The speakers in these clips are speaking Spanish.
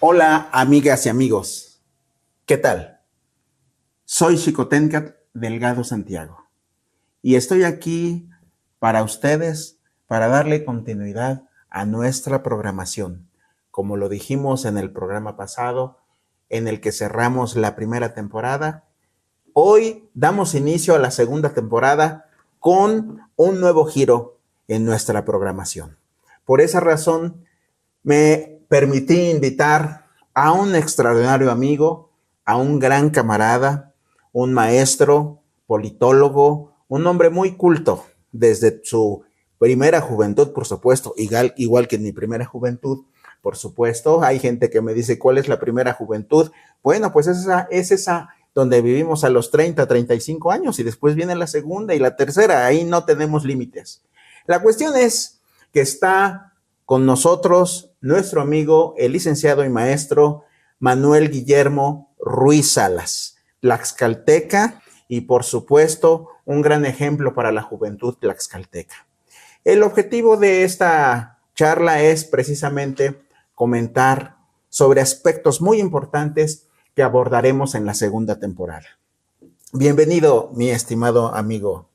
Hola, amigas y amigos. ¿Qué tal? Soy Xicoténcatl Delgado Santiago y estoy aquí para ustedes para darle continuidad a nuestra programación. Como lo dijimos en el programa pasado, en el que cerramos la primera temporada, hoy damos inicio a la segunda temporada con un nuevo giro en nuestra programación. Por esa razón, me permití invitar a un extraordinario amigo, a un gran camarada, un maestro, politólogo, un hombre muy culto desde su primera juventud, por supuesto, igual que en mi primera juventud, por supuesto. Hay gente que me dice, ¿cuál es la primera juventud? Bueno, pues es esa donde vivimos a los 30, 35 años y después viene la segunda y la tercera. Ahí no tenemos límites. La cuestión es que está con nosotros nuestro amigo, el licenciado y maestro Manuel Guillermo Ruiz Salas, tlaxcalteca y por supuesto un gran ejemplo para la juventud tlaxcalteca. El objetivo de esta charla es precisamente comentar sobre aspectos muy importantes que abordaremos en la segunda temporada. Bienvenido, mi estimado amigo.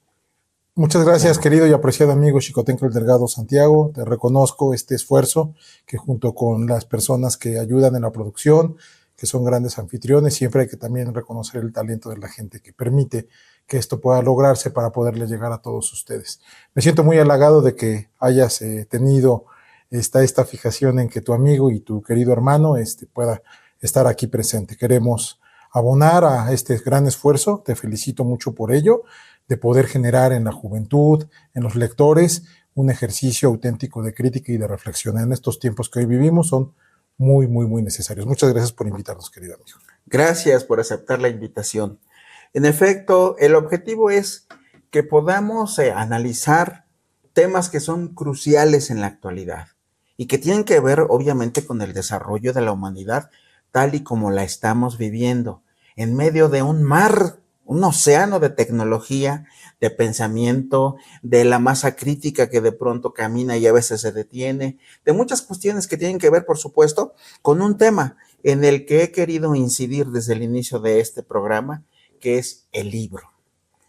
Muchas gracias, querido y apreciado amigo Xicoténcatl Delgado Santiago. Te reconozco este esfuerzo que junto con las personas que ayudan en la producción, que son grandes anfitriones, siempre hay que también reconocer el talento de la gente que permite que esto pueda lograrse para poderle llegar a todos ustedes. Me siento muy halagado de que hayas tenido esta fijación en que tu amigo y tu querido hermano pueda estar aquí presente. Queremos abonar a este gran esfuerzo, te felicito mucho por ello, de poder generar en la juventud, en los lectores, un ejercicio auténtico de crítica y de reflexión. En estos tiempos que hoy vivimos son muy, muy, muy necesarios. Muchas gracias por invitarnos, querido amigo. Gracias por aceptar la invitación. En efecto, el objetivo es que podamos analizar temas que son cruciales en la actualidad y que tienen que ver, obviamente, con el desarrollo de la humanidad tal y como la estamos viviendo, en medio de un mar, un océano de tecnología, de pensamiento, de la masa crítica que de pronto camina y a veces se detiene, de muchas cuestiones que tienen que ver, por supuesto, con un tema en el que he querido incidir desde el inicio de este programa, que es el libro,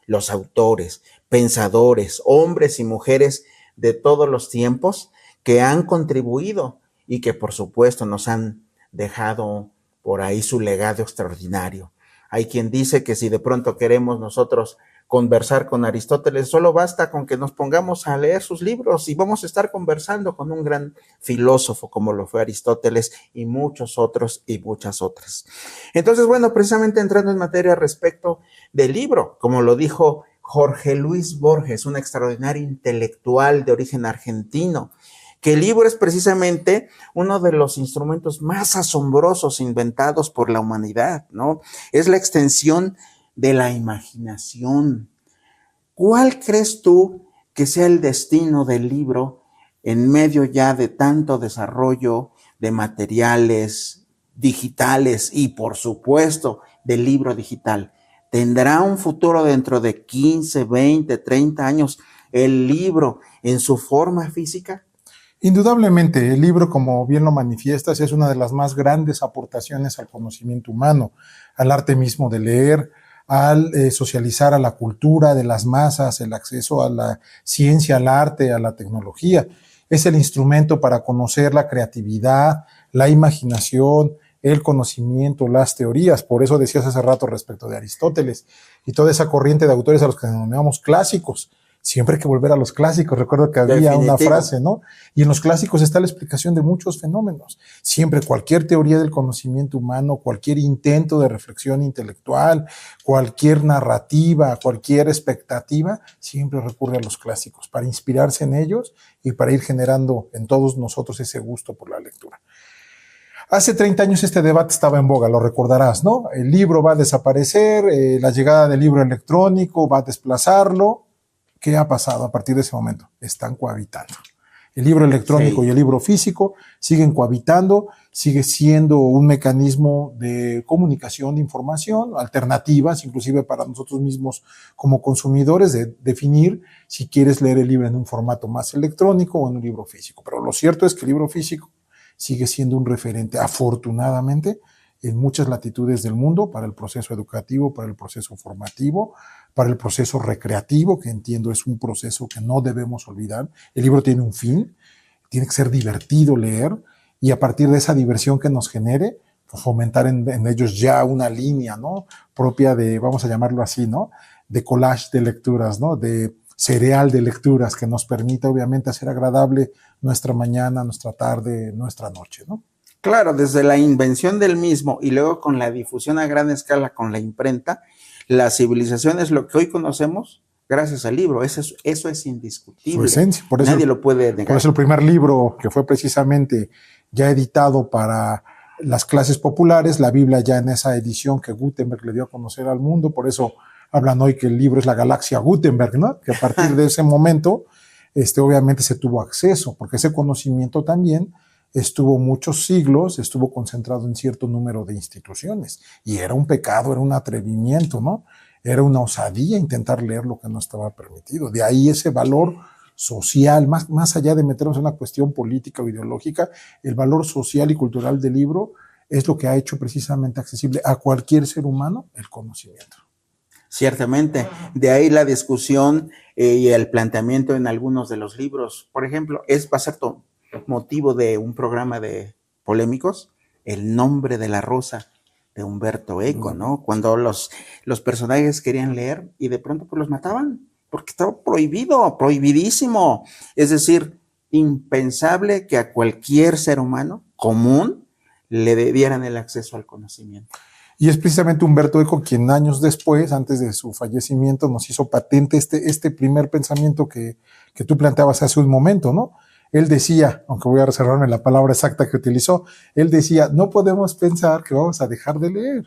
los autores, pensadores, hombres y mujeres de todos los tiempos que han contribuido y que por supuesto nos han dejado por ahí su legado extraordinario. Hay quien dice que si de pronto queremos nosotros conversar con Aristóteles, solo basta con que nos pongamos a leer sus libros y vamos a estar conversando con un gran filósofo como lo fue Aristóteles y muchos otros y muchas otras. Entonces, bueno, precisamente entrando en materia respecto del libro, como lo dijo Jorge Luis Borges, un extraordinario intelectual de origen argentino, que el libro es precisamente uno de los instrumentos más asombrosos inventados por la humanidad, ¿no? Es la extensión de la imaginación. ¿Cuál crees tú que sea el destino del libro en medio ya de tanto desarrollo de materiales digitales y, por supuesto, del libro digital? ¿Tendrá un futuro dentro de 15, 20, 30 años el libro en su forma física? Indudablemente, el libro, como bien lo manifiestas, es una de las más grandes aportaciones al conocimiento humano, al arte mismo de leer, al socializar a la cultura de las masas, el acceso a la ciencia, al arte, a la tecnología. Es el instrumento para conocer la creatividad, la imaginación, el conocimiento, las teorías. Por eso decías hace rato respecto de Aristóteles y toda esa corriente de autores a los que denominamos clásicos. Siempre hay que volver a los clásicos. Recuerdo que había Definitivo. Una frase, ¿no? Y en los clásicos está la explicación de muchos fenómenos. Siempre cualquier teoría del conocimiento humano, cualquier intento de reflexión intelectual, cualquier narrativa, cualquier expectativa, siempre recurre a los clásicos para inspirarse en ellos y para ir generando en todos nosotros ese gusto por la lectura. Hace 30 años este debate estaba en boga, lo recordarás, ¿no? El libro va a desaparecer, la llegada del libro electrónico va a desplazarlo. ¿Qué ha pasado a partir de ese momento? Están cohabitando. El libro electrónico y el libro físico siguen cohabitando, sigue siendo un mecanismo de comunicación, de información, alternativas, inclusive para nosotros mismos como consumidores, de definir si quieres leer el libro en un formato más electrónico o en un libro físico. Pero lo cierto es que el libro físico sigue siendo un referente, afortunadamente, en muchas latitudes del mundo para el proceso educativo, para el proceso formativo, para el proceso recreativo, que entiendo es un proceso que no debemos olvidar. El libro tiene un fin, tiene que ser divertido leer, y a partir de esa diversión que nos genere, pues fomentar en ellos ya una línea, ¿no? Propia de, vamos a llamarlo así, ¿no? De collage de lecturas, ¿no? De cereal de lecturas que nos permita obviamente hacer agradable nuestra mañana, nuestra tarde, nuestra noche, ¿no? Claro, desde la invención del mismo y luego con la difusión a gran escala con la imprenta, la civilización es lo que hoy conocemos gracias al libro. Eso es indiscutible. Su esencia. Por eso, nadie lo puede negar. Por eso el primer libro que fue precisamente ya editado para las clases populares, la Biblia ya en esa edición que Gutenberg le dio a conocer al mundo, por eso hablan hoy que el libro es la galaxia Gutenberg, ¿no? Que a partir de ese momento, obviamente se tuvo acceso, porque ese conocimiento también estuvo muchos siglos, estuvo concentrado en cierto número de instituciones, y era un pecado, era un atrevimiento, ¿no? Era una osadía intentar leer lo que no estaba permitido. De ahí ese valor social, más allá de meternos en una cuestión política o ideológica, el valor social y cultural del libro es lo que ha hecho precisamente accesible a cualquier ser humano el conocimiento. Ciertamente, de ahí la discusión y el planteamiento en algunos de los libros. Por ejemplo, va a ser motivo de un programa de polémicos, El nombre de la rosa de Humberto Eco, ¿no? Cuando los personajes querían leer y de pronto pues los mataban, porque estaba prohibido, prohibidísimo. Es decir, impensable que a cualquier ser humano común le dieran el acceso al conocimiento. Y es precisamente Humberto Eco quien años después, antes de su fallecimiento, nos hizo patente este primer pensamiento que tú planteabas hace un momento, ¿no? Él decía, aunque voy a reservarme la palabra exacta que utilizó, él decía, no podemos pensar que vamos a dejar de leer.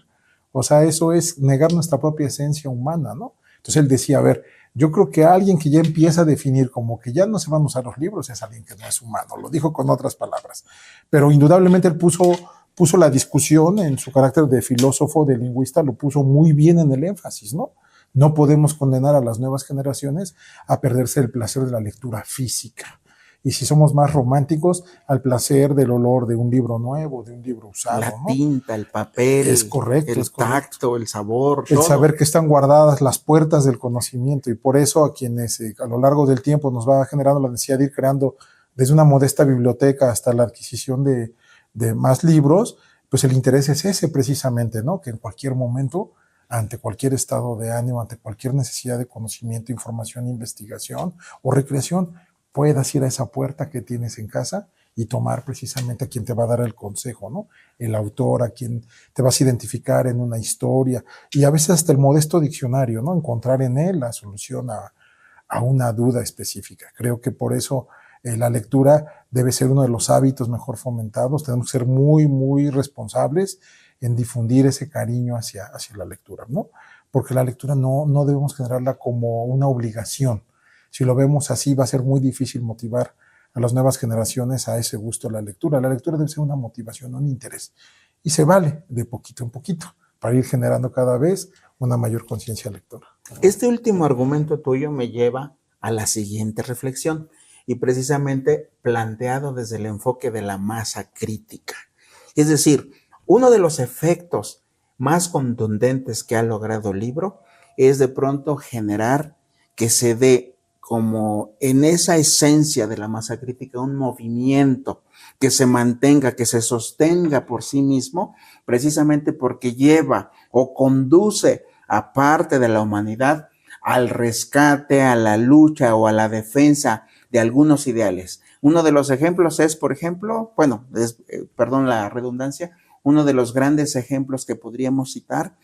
O sea, eso es negar nuestra propia esencia humana, ¿no? Entonces él decía, a ver, yo creo que alguien que ya empieza a definir como que ya no se van a usar los libros es alguien que no es humano. Lo dijo con otras palabras. Pero indudablemente él puso la discusión en su carácter de filósofo, de lingüista, lo puso muy bien en el énfasis, ¿no? No podemos condenar a las nuevas generaciones a perderse el placer de la lectura física. Y si somos más románticos, al placer del olor de un libro nuevo, de un libro usado. La tinta, el papel, es correcto, el tacto, el sabor. El todo. saber que están guardadas las puertas del conocimiento, y por eso a quienes a lo largo del tiempo nos va generando la necesidad de ir creando desde una modesta biblioteca hasta la adquisición de más libros, pues el interés es ese precisamente, ¿no? Que en cualquier momento, ante cualquier estado de ánimo, ante cualquier necesidad de conocimiento, información, investigación o recreación, puedas ir a esa puerta que tienes en casa y tomar precisamente a quien te va a dar el consejo, ¿no? El autor, a quien te vas a identificar en una historia, y a veces hasta el modesto diccionario, ¿no? Encontrar en él la solución a una duda específica. Creo que por eso la lectura debe ser uno de los hábitos mejor fomentados. Tenemos que ser muy, muy responsables en difundir ese cariño hacia la lectura, ¿no? Porque la lectura no debemos generarla como una obligación. Si lo vemos así, va a ser muy difícil motivar a las nuevas generaciones a ese gusto de la lectura. La lectura debe ser una motivación, un interés. Y se vale de poquito en poquito para ir generando cada vez una mayor conciencia lectora. Este último argumento tuyo me lleva a la siguiente reflexión, y precisamente planteado desde el enfoque de la masa crítica. Es decir, uno de los efectos más contundentes que ha logrado el libro es de pronto generar que se dé como en esa esencia de la masa crítica un movimiento que se mantenga, que se sostenga por sí mismo, precisamente porque lleva o conduce a parte de la humanidad al rescate, a la lucha o a la defensa de algunos ideales. Uno de los ejemplos es, por ejemplo, perdón la redundancia, uno de los grandes ejemplos que podríamos citar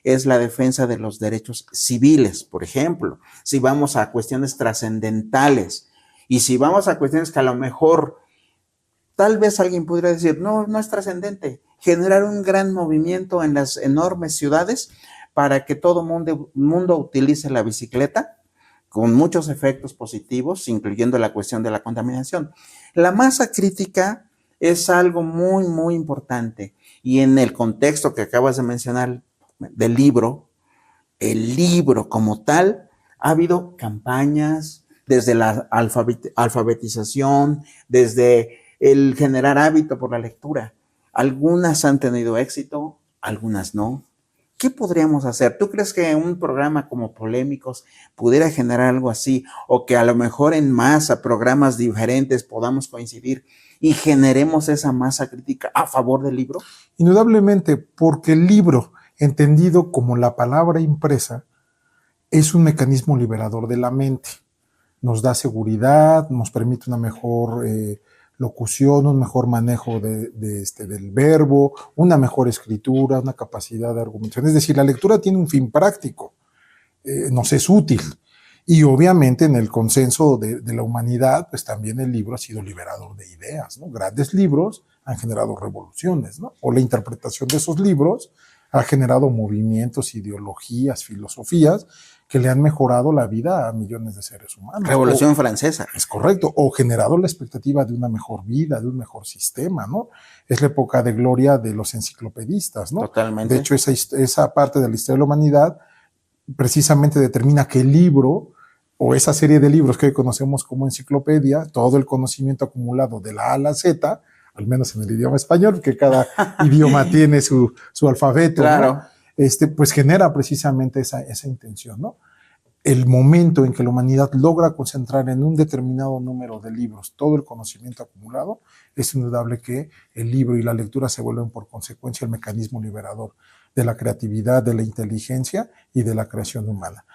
es la defensa de los derechos civiles, por ejemplo. Si vamos a cuestiones trascendentales y si vamos a cuestiones que a lo mejor tal vez alguien pudiera decir, no es trascendente, generar un gran movimiento en las enormes ciudades para que todo mundo utilice la bicicleta, con muchos efectos positivos, incluyendo la cuestión de la contaminación. La masa crítica es algo muy, muy importante, y en el contexto que acabas de mencionar del libro, el libro como tal, ha habido campañas desde la alfabetización, desde el generar hábito por la lectura. Algunas han tenido éxito, algunas no. ¿Qué podríamos hacer? ¿Tú crees que un programa como Polémicos pudiera generar algo así? O que a lo mejor en masa, programas diferentes, podamos coincidir y generemos esa masa crítica a favor del libro? Indudablemente, porque el libro, entendido como la palabra impresa, es un mecanismo liberador de la mente. Nos da seguridad, nos permite una mejor locución, un mejor manejo del verbo, una mejor escritura, una capacidad de argumentación. Es decir, la lectura tiene un fin práctico, nos es útil. Y obviamente en el consenso de la humanidad, pues también el libro ha sido liberador de ideas, ¿no? Grandes libros han generado revoluciones, ¿no? O la interpretación de esos libros ha generado movimientos, ideologías, filosofías que le han mejorado la vida a millones de seres humanos. Revolución Francesa. Es correcto, o generado la expectativa de una mejor vida, de un mejor sistema, ¿no? Es la época de gloria de los enciclopedistas, ¿no? Totalmente. De hecho, esa parte de la historia de la humanidad precisamente determina que el libro o esa serie de libros que hoy conocemos como enciclopedia, todo el conocimiento acumulado de la A a la Z, al menos en el idioma español, porque cada idioma tiene su alfabeto, claro, ¿no? Pues genera precisamente esa intención, ¿no? El momento en que la humanidad logra concentrar en un determinado número de libros todo el conocimiento acumulado, es indudable que el libro y la lectura se vuelven por consecuencia el mecanismo liberador de la creatividad, de la inteligencia y de la creación humana.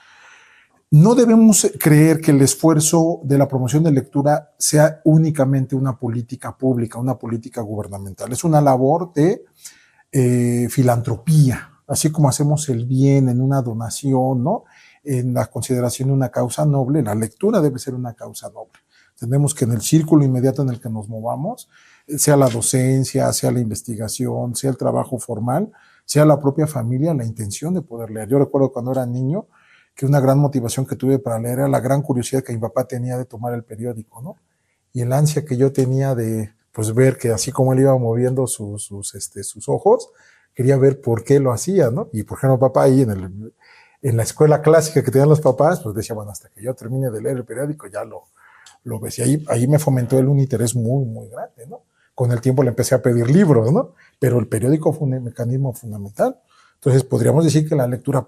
No debemos creer que el esfuerzo de la promoción de lectura sea únicamente una política pública, una política gubernamental. Es una labor de filantropía, así como hacemos el bien en una donación, ¿no? En la consideración de una causa noble, la lectura debe ser una causa noble. Tenemos que en el círculo inmediato en el que nos movamos, sea la docencia, sea la investigación, sea el trabajo formal, sea la propia familia, la intención de poder leer. Yo recuerdo cuando era niño que una gran motivación que tuve para leer era la gran curiosidad que mi papá tenía de tomar el periódico, ¿no? Y el ansia que yo tenía de, pues, ver que así como él iba moviendo sus ojos, quería ver por qué lo hacía, ¿no? Y por ejemplo, papá ahí en la escuela clásica que tenían los papás, pues decía, bueno, hasta que yo termine de leer el periódico ya lo ves. Y ahí me fomentó él un interés muy, muy grande, ¿no? Con el tiempo le empecé a pedir libros, ¿no? Pero el periódico fue un mecanismo fundamental. Entonces podríamos decir que la lectura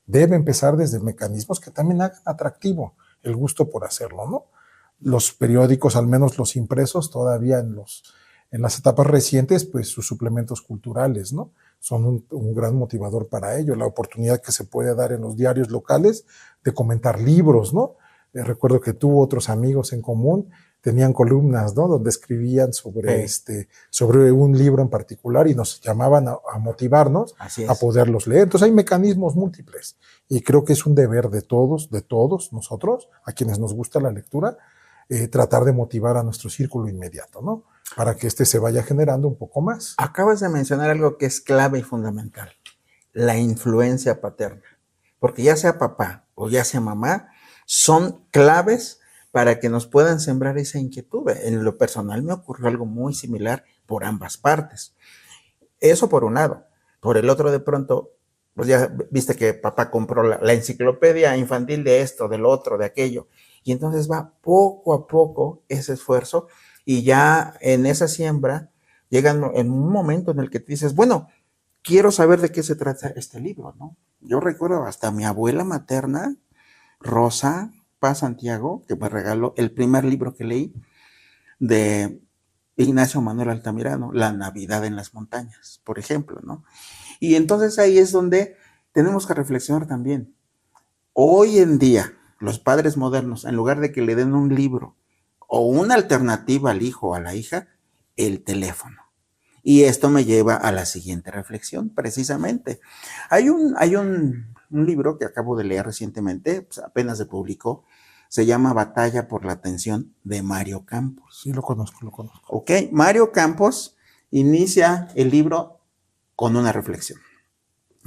debe empezar desde mecanismos que también hagan atractivo el gusto por hacerlo, ¿no? Los periódicos, al menos los impresos, todavía en las etapas recientes, pues sus suplementos culturales, ¿no? Son un gran motivador para ello. La oportunidad que se puede dar en los diarios locales de comentar libros, ¿no? Recuerdo que tú, otros amigos en común, tenían columnas, ¿no? Donde escribían sobre un libro en particular y nos llamaban a motivarnos a poderlos leer. Entonces hay mecanismos múltiples y creo que es un deber de todos nosotros, a quienes nos gusta la lectura, tratar de motivar a nuestro círculo inmediato, ¿no? Para que se vaya generando un poco más. Acabas de mencionar algo que es clave y fundamental, la influencia paterna. Porque ya sea papá o ya sea mamá, son claves para que nos puedan sembrar esa inquietud. En lo personal me ocurrió algo muy similar por ambas partes. Eso por un lado. Por el otro, de pronto, pues ya viste que papá compró la enciclopedia infantil de esto, del otro, de aquello. Y entonces va poco a poco ese esfuerzo y ya en esa siembra llegan en un momento en el que te dices, bueno, quiero saber de qué se trata este libro, ¿no? Yo recuerdo hasta mi abuela materna, Rosa Paz Santiago, que me regaló el primer libro que leí de Ignacio Manuel Altamirano, La Navidad en las Montañas, por ejemplo, ¿no? Y entonces ahí es donde tenemos que reflexionar también. Hoy en día, los padres modernos, en lugar de que le den un libro o una alternativa al hijo o a la hija, el teléfono. Y esto me lleva a la siguiente reflexión, precisamente. Hay un libro que acabo de leer recientemente, pues apenas se publicó, se llama Batalla por la Atención, de Mario Campos. Sí, lo conozco. Ok, Mario Campos inicia el libro con una reflexión.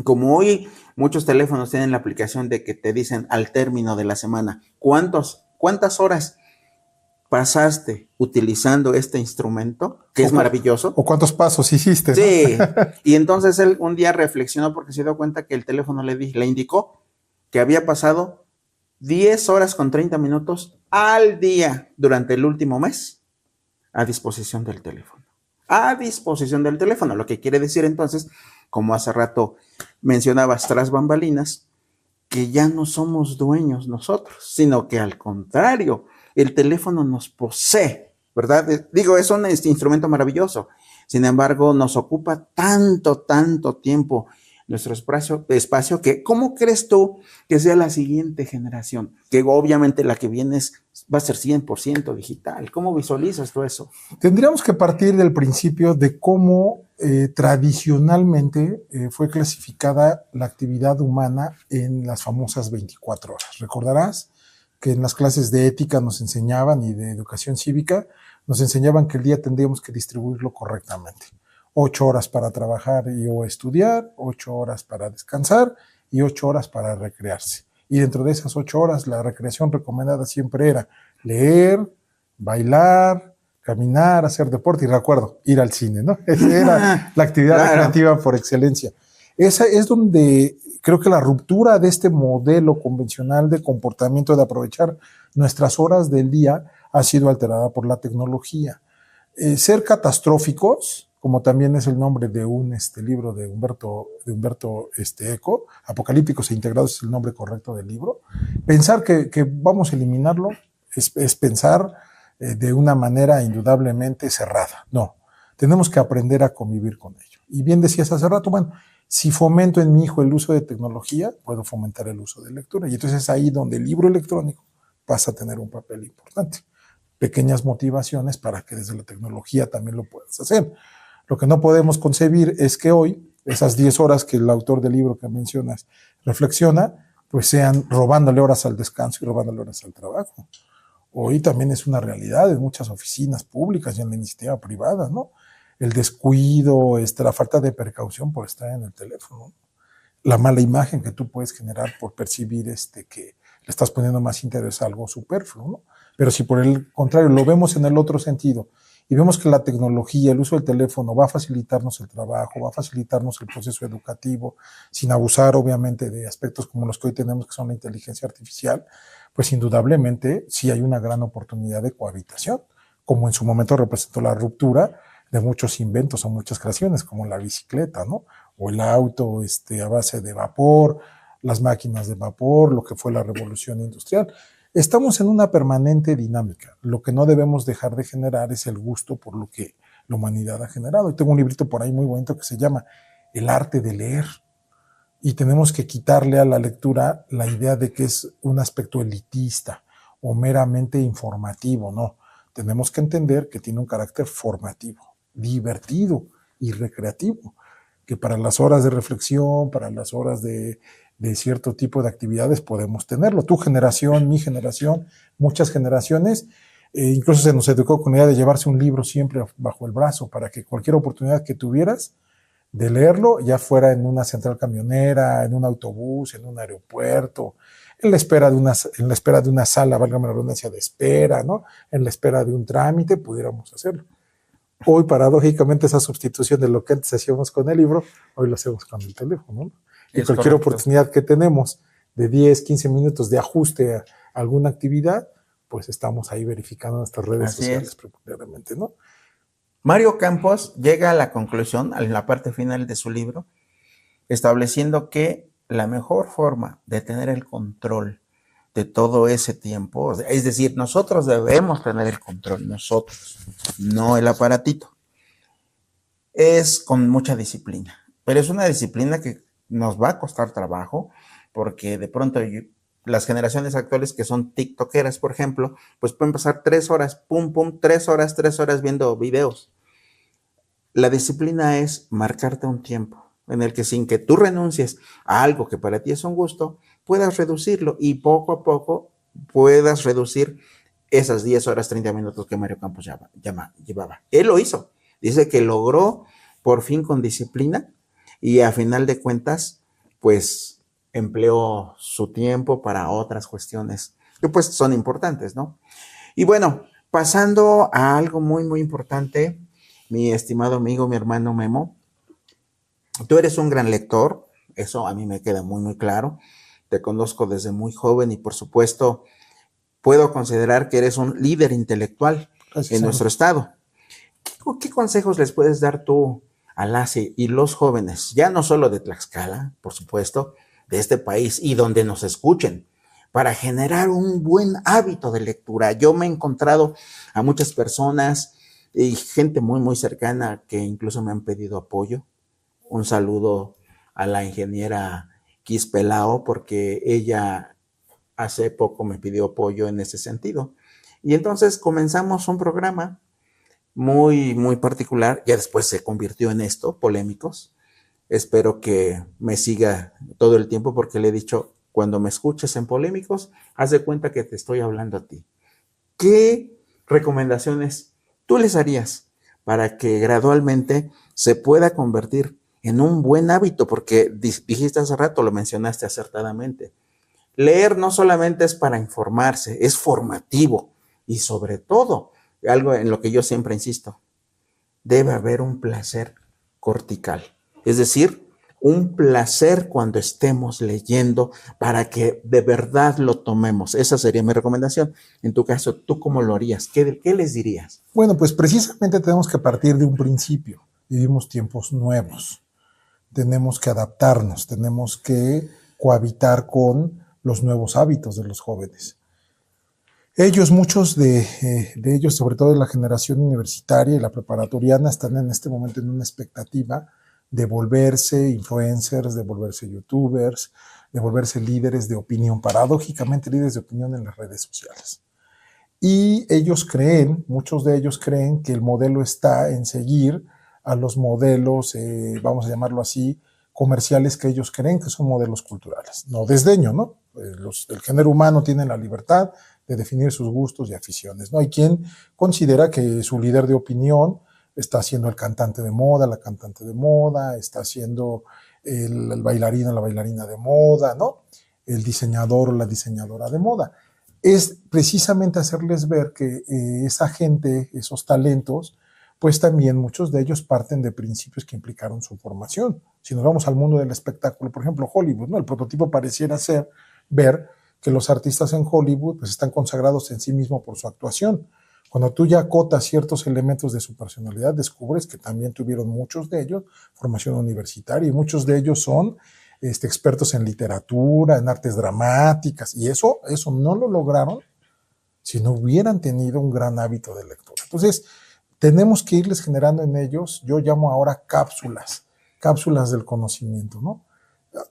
Como hoy muchos teléfonos tienen la aplicación de que te dicen al término de la semana, ¿cuántas horas pasaste utilizando este instrumento, que es maravilloso? ¿O cuántos pasos hiciste? Sí, ¿no? Y entonces él un día reflexionó porque se dio cuenta que el teléfono le indicó que había pasado 10 horas con 30 minutos al día durante el último mes a disposición del teléfono. A disposición del teléfono, lo que quiere decir entonces, como hace rato mencionabas tras bambalinas, que ya no somos dueños nosotros, sino que al contrario, el teléfono nos posee, ¿verdad? Digo, es un instrumento maravilloso. Sin embargo, nos ocupa tanto tiempo nuestro espacio que, ¿cómo crees tú que sea la siguiente generación? Que obviamente la que viene va a ser 100% digital. ¿Cómo visualizas tú eso? Tendríamos que partir del principio de cómo tradicionalmente fue clasificada la actividad humana en las famosas 24 horas. Recordarás que en las clases de ética nos enseñaban y de educación cívica nos enseñaban que el día tendríamos que distribuirlo correctamente. 8 horas para trabajar o estudiar, 8 horas para descansar y 8 horas para recrearse. Y dentro de esas 8 horas, la recreación recomendada siempre era leer, bailar, caminar, hacer deporte y recuerdo, ir al cine, ¿no? Esa era la actividad recreativa por excelencia. Esa es donde creo que la ruptura de este modelo convencional de comportamiento de aprovechar nuestras horas del día ha sido alterada por la tecnología. Ser catastróficos, como también es el nombre de un libro de Humberto Eco, Apocalípticos e Integrados es el nombre correcto del libro. Pensar que vamos a eliminarlo es pensar de una manera indudablemente cerrada. No, tenemos que aprender a convivir con ello. Y bien decías hace rato, bueno, si fomento en mi hijo el uso de tecnología, puedo fomentar el uso de lectura. Y entonces es ahí donde el libro electrónico pasa a tener un papel importante. Pequeñas motivaciones para que desde la tecnología también lo puedas hacer. Lo que no podemos concebir es que hoy, esas 10 horas que el autor del libro que mencionas reflexiona, pues sean robándole horas al descanso y robándole horas al trabajo. Hoy también es una realidad en muchas oficinas públicas y en la iniciativa privada, ¿no? El descuido, la falta de precaución por estar en el teléfono, la mala imagen que tú puedes generar por percibir que le estás poniendo más interés a algo superfluo, ¿no? Pero si por el contrario lo vemos en el otro sentido y vemos que la tecnología, el uso del teléfono va a facilitarnos el trabajo, va a facilitarnos el proceso educativo, sin abusar obviamente de aspectos como los que hoy tenemos, que son la inteligencia artificial, pues indudablemente sí hay una gran oportunidad de cohabitación, como en su momento representó la ruptura de muchos inventos o muchas creaciones, como la bicicleta, ¿no? O el auto a base de vapor, las máquinas de vapor, lo que fue la revolución industrial. Estamos en una permanente dinámica. Lo que no debemos dejar de generar es el gusto por lo que la humanidad ha generado. Y tengo un librito por ahí muy bonito que se llama El arte de leer. Y tenemos que quitarle a la lectura la idea de que es un aspecto elitista o meramente informativo. No, tenemos que entender que tiene un carácter formativo, divertido y recreativo, que para las horas de reflexión, para las horas de cierto tipo de actividades podemos tenerlo. Tu generación, mi generación, muchas generaciones, incluso se nos educó con la idea de llevarse un libro siempre bajo el brazo para que cualquier oportunidad que tuvieras de leerlo, ya fuera en una central camionera, en un autobús, en un aeropuerto, en la espera de una sala, válgame la redundancia, de espera, ¿no? En la espera de un trámite, pudiéramos hacerlo. Hoy, paradójicamente, esa sustitución de lo que antes hacíamos con el libro, hoy lo hacemos con el teléfono, ¿no? Y cualquier oportunidad que tenemos de 10, 15 minutos de ajuste a alguna actividad, pues estamos ahí verificando nuestras redes sociales preponderantemente, ¿no? Mario Campos llega a la conclusión, en la parte final de su libro, estableciendo que la mejor forma de tener el control de todo ese tiempo, es decir, nosotros debemos tener el control, nosotros, no el aparatito, es con mucha disciplina. Pero es una disciplina que nos va a costar trabajo, porque de pronto las generaciones actuales que son tiktokeras, por ejemplo, pues pueden pasar 3 horas, pum, 3 horas viendo videos. La disciplina es marcarte un tiempo en el que sin que tú renuncies a algo que para ti es un gusto, puedas reducirlo y poco a poco puedas reducir esas 10 horas, 30 minutos que Mario Campos llevaba. Él lo hizo. Dice que logró por fin con disciplina y a final de cuentas, pues empleó su tiempo para otras cuestiones que pues son importantes, ¿no? Y bueno, pasando a algo muy, muy importante, mi estimado amigo, mi hermano Memo, tú eres un gran lector, eso a mí me queda muy, muy claro. Te conozco desde muy joven y por supuesto puedo considerar que eres un líder intelectual en nuestro estado. ¿Qué consejos les puedes dar tú a las y los jóvenes, ya no solo de Tlaxcala, por supuesto, de este país y donde nos escuchen, para generar un buen hábito de lectura? Yo me he encontrado a muchas personas y gente muy, muy cercana que incluso me han pedido apoyo. Un saludo a la ingeniera Quispelao, porque ella hace poco me pidió apoyo en ese sentido. Y entonces comenzamos un programa muy, muy particular. Ya después se convirtió en esto, Polémicos. Espero que me siga todo el tiempo, porque le he dicho, cuando me escuches en Polémicos, haz de cuenta que te estoy hablando a ti. ¿Qué recomendaciones tú les harías para que gradualmente se pueda convertir en un buen hábito? Porque dijiste hace rato, lo mencionaste acertadamente. Leer no solamente es para informarse, es formativo, y sobre todo, algo en lo que yo siempre insisto, debe haber un placer cortical, es decir, un placer cuando estemos leyendo, para que de verdad lo tomemos. Esa sería mi recomendación. En tu caso, ¿tú cómo lo harías? ¿Qué les dirías? Bueno, pues precisamente tenemos que partir de un principio. Vivimos tiempos nuevos. Tenemos que adaptarnos, tenemos que cohabitar con los nuevos hábitos de los jóvenes. Ellos, muchos de ellos, sobre todo de la generación universitaria y la preparatoriana, están en este momento en una expectativa de volverse influencers, de volverse youtubers, de volverse líderes de opinión, paradójicamente líderes de opinión en las redes sociales. Y ellos creen, muchos de ellos creen que el modelo está en seguir a los modelos, vamos a llamarlo así, comerciales, que ellos creen que son modelos culturales. No desdeño, ¿no? El género humano tiene la libertad de definir sus gustos y aficiones, ¿no? Hay quien considera que su líder de opinión está siendo el cantante de moda, la cantante de moda, está siendo el bailarín o la bailarina de moda, ¿no? El diseñador o la diseñadora de moda. Es precisamente hacerles ver que esa gente, esos talentos, pues también muchos de ellos parten de principios que implicaron su formación. Si nos vamos al mundo del espectáculo, por ejemplo, Hollywood, ¿no? El prototipo pareciera ser ver que los artistas en Hollywood pues están consagrados en sí mismos por su actuación. Cuando tú ya acotas ciertos elementos de su personalidad, descubres que también tuvieron muchos de ellos formación universitaria, y muchos de ellos son expertos en literatura, en artes dramáticas, y eso no lo lograron si no hubieran tenido un gran hábito de lectura. Entonces, tenemos que irles generando en ellos, yo llamo ahora cápsulas del conocimiento, ¿no?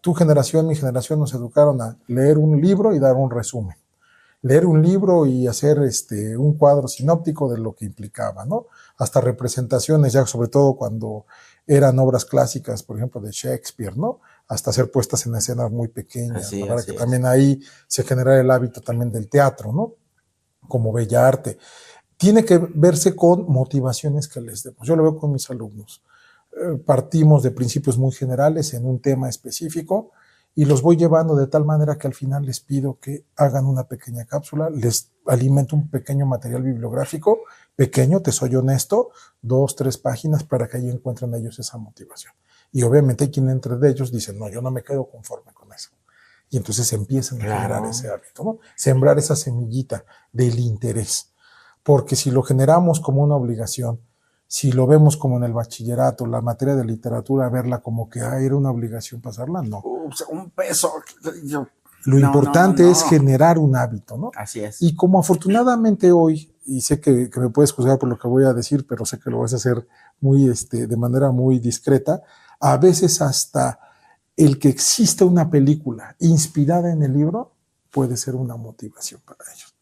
Tu generación, mi generación nos educaron a leer un libro y dar un resumen. Leer un libro y hacer un cuadro sinóptico de lo que implicaba, ¿no? Hasta representaciones, ya sobre todo cuando eran obras clásicas, por ejemplo, de Shakespeare, ¿no? Hasta hacer puestas en escenas muy pequeñas, Así, para así que es. también ahí se genera el hábito también del teatro, ¿no? Como bella arte. Tiene que verse con motivaciones que les demos. Yo lo veo con mis alumnos. Partimos de principios muy generales en un tema específico y los voy llevando de tal manera que al final les pido que hagan una pequeña cápsula, les alimento un pequeño material bibliográfico, pequeño, te soy honesto, 2, 3 páginas, para que ahí encuentren ellos esa motivación. Y obviamente hay quien entre de ellos dice, no, yo no me quedo conforme con eso. Y entonces empiezan a generar ese hábito, ¿no? Sembrar esa semillita del interés. Porque si lo generamos como una obligación, si lo vemos como en el bachillerato, la materia de literatura, verla como que era una obligación pasarla, no. Un peso. Lo importante es generar un hábito, ¿no? Así es. Y como afortunadamente hoy, y sé que me puedes juzgar por lo que voy a decir, pero sé que lo vas a hacer muy, de manera muy discreta, a veces hasta el que exista una película inspirada en el libro puede ser una motivación para ellos.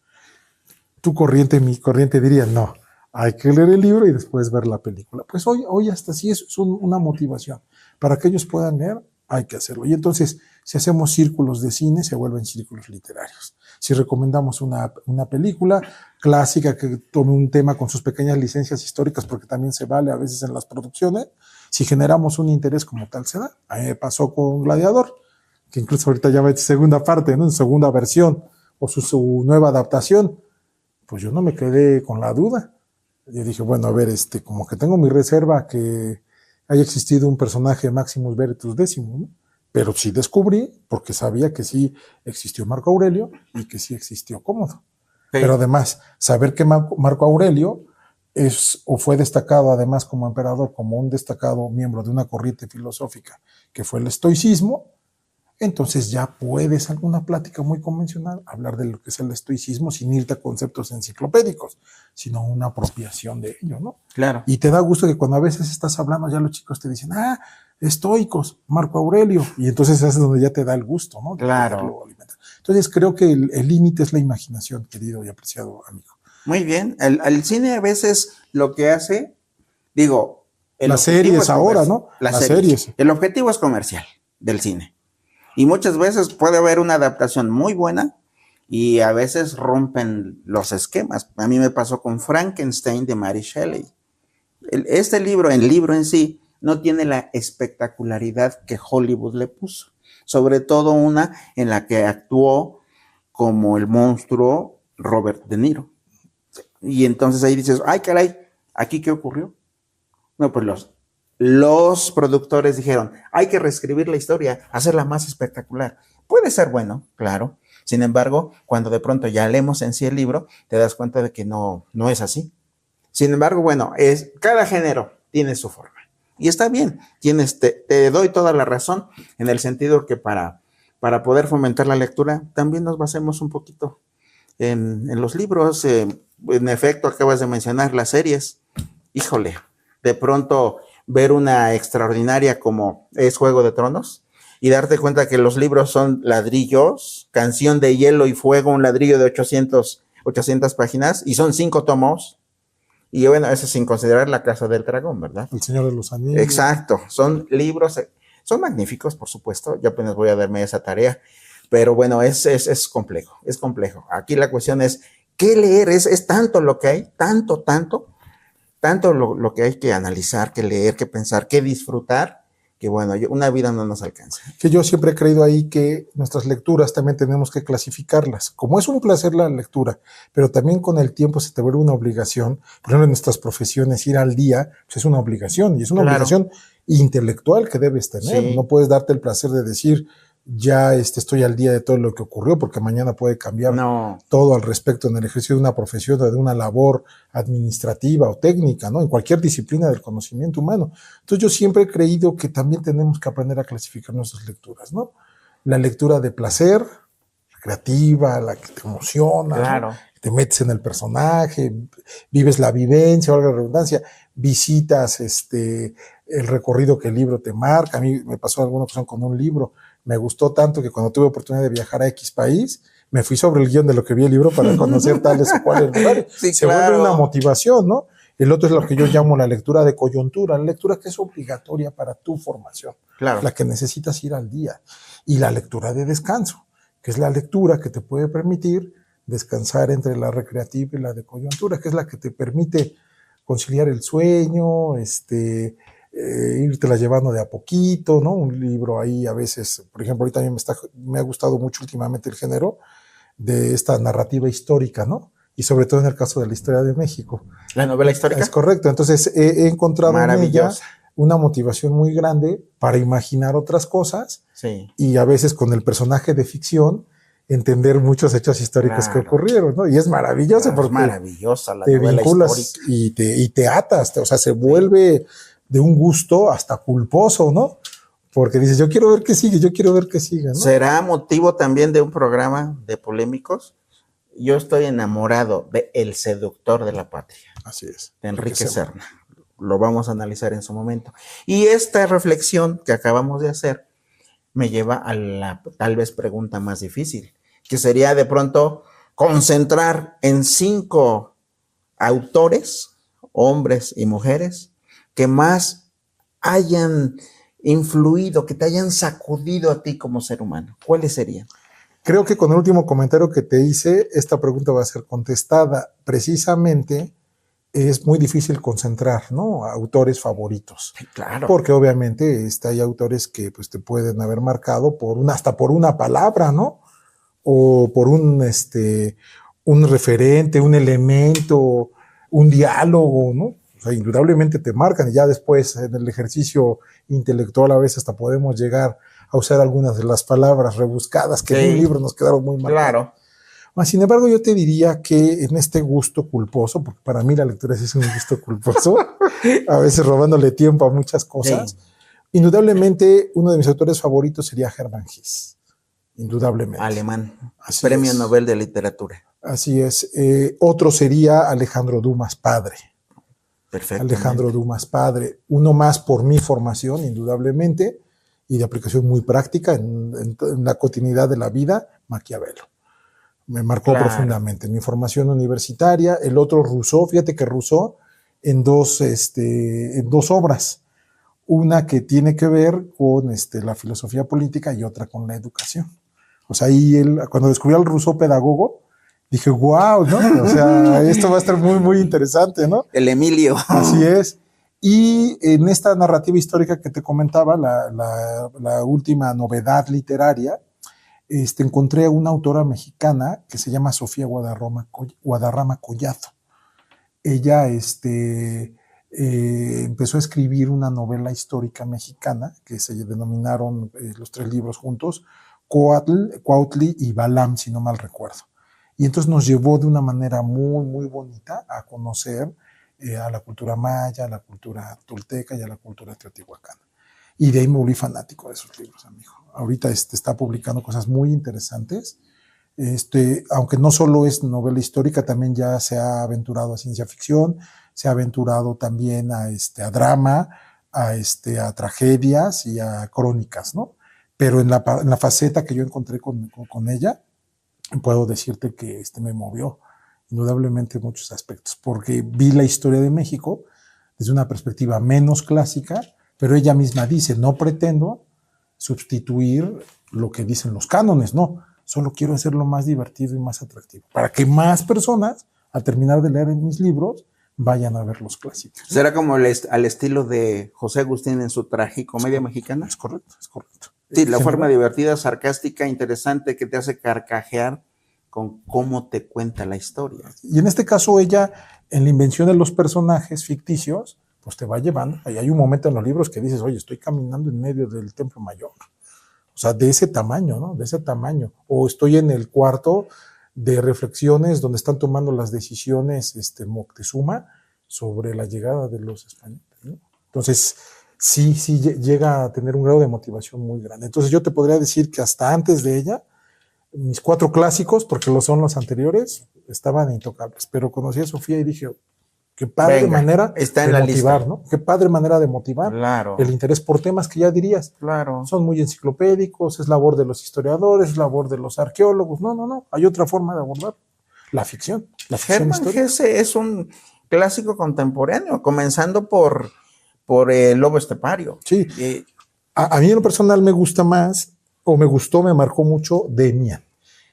Tu corriente, mi corriente diría, no, hay que leer el libro y después ver la película. Pues hoy hasta sí es una motivación. Para que ellos puedan leer, hay que hacerlo. Y entonces, si hacemos círculos de cine, se vuelven círculos literarios. Si recomendamos una película clásica que tome un tema con sus pequeñas licencias históricas, porque también se vale a veces en las producciones, si generamos un interés como tal se da. A mí me pasó con Gladiador, que incluso ahorita ya va en segunda parte, ¿no? En segunda versión, o su nueva adaptación. Pues yo no me quedé con la duda. Yo dije, bueno, a ver, como que tengo mi reserva que haya existido un personaje Maximus Veritas X, ¿no? Pero sí descubrí, porque sabía que sí existió Marco Aurelio y que sí existió Cómodo. Sí. Pero además, saber que Marco Aurelio es o fue destacado además como emperador, como un destacado miembro de una corriente filosófica que fue el estoicismo, entonces ya puedes, alguna plática muy convencional, hablar de lo que es el estoicismo sin irte a conceptos enciclopédicicos, sino una apropiación de ello, ¿no? Claro. Y te da gusto que cuando a veces estás hablando, ya los chicos te dicen, estoicos, Marco Aurelio, y entonces es donde ya te da el gusto, ¿no? Claro. Entonces creo que el límite es la imaginación, querido y apreciado amigo. Muy bien. El cine a veces lo que hace, digo... Las series ahora, ¿no? Las series. El objetivo es comercial del cine. Y muchas veces puede haber una adaptación muy buena y a veces rompen los esquemas. A mí me pasó con Frankenstein de Mary Shelley. Este libro, el libro en sí, no tiene la espectacularidad que Hollywood le puso. Sobre todo una en la que actuó como el monstruo Robert De Niro. Y entonces ahí dices, ay caray, ¿aquí qué ocurrió? No, pues los productores dijeron, hay que reescribir la historia, hacerla más espectacular. Puede ser bueno, claro. Sin embargo, cuando de pronto ya leemos en sí el libro, te das cuenta de que no es así. Sin embargo, bueno, cada género tiene su forma. Y está bien, te doy toda la razón en el sentido que para poder fomentar la lectura, también nos basemos un poquito en los libros. En efecto, acabas de mencionar las series. Híjole, de pronto ver una extraordinaria como es Juego de Tronos y darte cuenta que los libros son ladrillos, Canción de Hielo y Fuego, un ladrillo de 800 páginas y son 5 tomos. Y bueno, eso sin considerar La Casa del Dragón, ¿verdad? El Señor de los Anillos. Exacto, son libros, son magníficos, por supuesto. Yo apenas voy a darme esa tarea, pero bueno, es complejo, es complejo. Aquí la cuestión es, ¿qué leer? Es tanto lo que hay, tanto lo que hay que analizar, que leer, que pensar, que disfrutar, que bueno, una vida no nos alcanza. Que yo siempre he creído ahí que nuestras lecturas también tenemos que clasificarlas. Como es un placer la lectura, pero también con el tiempo se te vuelve una obligación. Por ejemplo, en nuestras profesiones, ir al día, pues es una obligación, y es una obligación intelectual que debes tener. Sí. No puedes darte el placer de decir, ya estoy al día de todo lo que ocurrió, porque mañana puede cambiar todo al respecto en el ejercicio de una profesión o de una labor administrativa o técnica, ¿no? En cualquier disciplina del conocimiento humano. Entonces yo siempre he creído que también tenemos que aprender a clasificar nuestras lecturas, ¿no? La lectura de placer, creativa, la que te emociona, ¿no? Te metes en el personaje, vives la vivencia, valga la redundancia, visitas el recorrido que el libro te marca. A mí me pasó alguna ocasión con un libro. Me gustó tanto que cuando tuve oportunidad de viajar a X país, me fui sobre el guión de lo que vi el libro para conocer tales o cuales lugares. Sí, se vuelve una motivación, ¿no? El otro es lo que yo llamo la lectura de coyuntura, la lectura que es obligatoria para tu formación, la que necesitas ir al día. Y la lectura de descanso, que es la lectura que te puede permitir descansar entre la recreativa y la de coyuntura, que es la que te permite conciliar el sueño, irte la llevando de a poquito, ¿no? Un libro ahí a veces, por ejemplo, ahorita a mí me ha gustado mucho últimamente el género de esta narrativa histórica, ¿no? Y sobre todo en el caso de la historia de México. ¿La novela histórica? Es correcto. Entonces he encontrado en ella una motivación muy grande para imaginar otras cosas y a veces con el personaje de ficción entender muchos hechos históricos que ocurrieron, ¿no? Y es maravilloso porque maravillosa la te novela vinculas histórica. y te atas, o sea, se vuelve de un gusto hasta culposo, ¿no? Porque dices, yo quiero ver qué sigue, ¿no? ¿Será motivo también de un programa de polémicos? Yo estoy enamorado de El seductor de la patria. Así es. De Enrique Serna. Lo vamos a analizar en su momento. Y esta reflexión que acabamos de hacer me lleva a la tal vez pregunta más difícil, que sería de pronto concentrar en 5 autores, hombres y mujeres, que más hayan influido, que te hayan sacudido a ti como ser humano. ¿Cuáles serían? Creo que con el último comentario que te hice, esta pregunta va a ser contestada. Precisamente es muy difícil concentrar, ¿no? Autores favoritos. Claro. Porque obviamente hay autores que pues, te pueden haber marcado hasta por una palabra, ¿no? O por un referente, un elemento, un diálogo, ¿no? O sea, indudablemente te marcan y ya después en el ejercicio intelectual a veces hasta podemos llegar a usar algunas de las palabras rebuscadas que en un libro nos quedaron muy marcadas. Claro. Mas, sin embargo, yo te diría que en este gusto culposo, porque para mí la lectura sí es un gusto culposo, a veces robándole tiempo a muchas cosas, Sí. Indudablemente uno de mis autores favoritos sería Hermann Hesse, indudablemente. Alemán, Así Premio es. Nobel de Literatura. Así es. Otro sería Alejandro Dumas padre. Perfectamente. Alejandro Dumas padre. Uno más por mi formación, indudablemente, y de aplicación muy práctica en la cotidianidad de la vida, Maquiavelo. Me marcó profundamente en mi formación universitaria. El otro, Rousseau. Fíjate que Rousseau en dos obras. Una que tiene que ver con la filosofía política y otra con la educación. O sea, ahí cuando descubrí al Rousseau pedagogo, dije, wow, ¿no? O sea, esto va a estar muy, muy interesante, ¿no? El Emilio. Así es. Y en esta narrativa histórica que te comentaba, la última novedad literaria, encontré a una autora mexicana que se llama Sofía Guadarrama Collado. Ella empezó a escribir una novela histórica mexicana que se denominaron los 3 libros juntos, Cuautli y Balam, si no mal recuerdo. Y entonces nos llevó de una manera muy, muy bonita a conocer a la cultura maya, a la cultura tolteca y a la cultura teotihuacana. Y de ahí me volví fanático de esos libros, amigo. Ahorita está publicando cosas muy interesantes. Aunque no solo es novela histórica, también ya se ha aventurado a ciencia ficción, se ha aventurado también a drama, a tragedias y a crónicas, ¿no? Pero en la faceta que yo encontré con ella, puedo decirte que me movió indudablemente en muchos aspectos, porque vi la historia de México desde una perspectiva menos clásica, pero ella misma dice, no pretendo sustituir lo que dicen los cánones, no, solo quiero hacerlo más divertido y más atractivo, para que más personas, al terminar de leer en mis libros, vayan a ver los clásicos. ¿Será como al estilo de José Agustín en su tragicomedia mexicana? Es correcto, es correcto. Sí, la forma divertida, sarcástica, interesante, que te hace carcajear con cómo te cuenta la historia. Y en este caso ella, en la invención de los personajes ficticios, pues te va llevando. Ahí hay un momento en los libros que dices, oye, estoy caminando en medio del Templo Mayor. O sea, de ese tamaño, ¿no? De ese tamaño. O estoy en el cuarto de reflexiones donde están tomando las decisiones Moctezuma sobre la llegada de los españoles, ¿no? Entonces, sí llega a tener un grado de motivación muy grande. Entonces yo te podría decir que hasta antes de ella, mis 4 clásicos, porque lo son los anteriores, estaban intocables. Pero conocí a Sofía y dije, qué padre manera de motivar, lista. ¿no? Qué padre manera de motivar el interés por temas que ya dirías. Son muy enciclopédicos, es labor de los historiadores, es labor de los arqueólogos. No. Hay otra forma de abordar la ficción. La ficción histórica. Hesse es un clásico contemporáneo, comenzando por El Lobo Estepario. Sí. A mí en lo personal me gusta más, me marcó mucho Demian.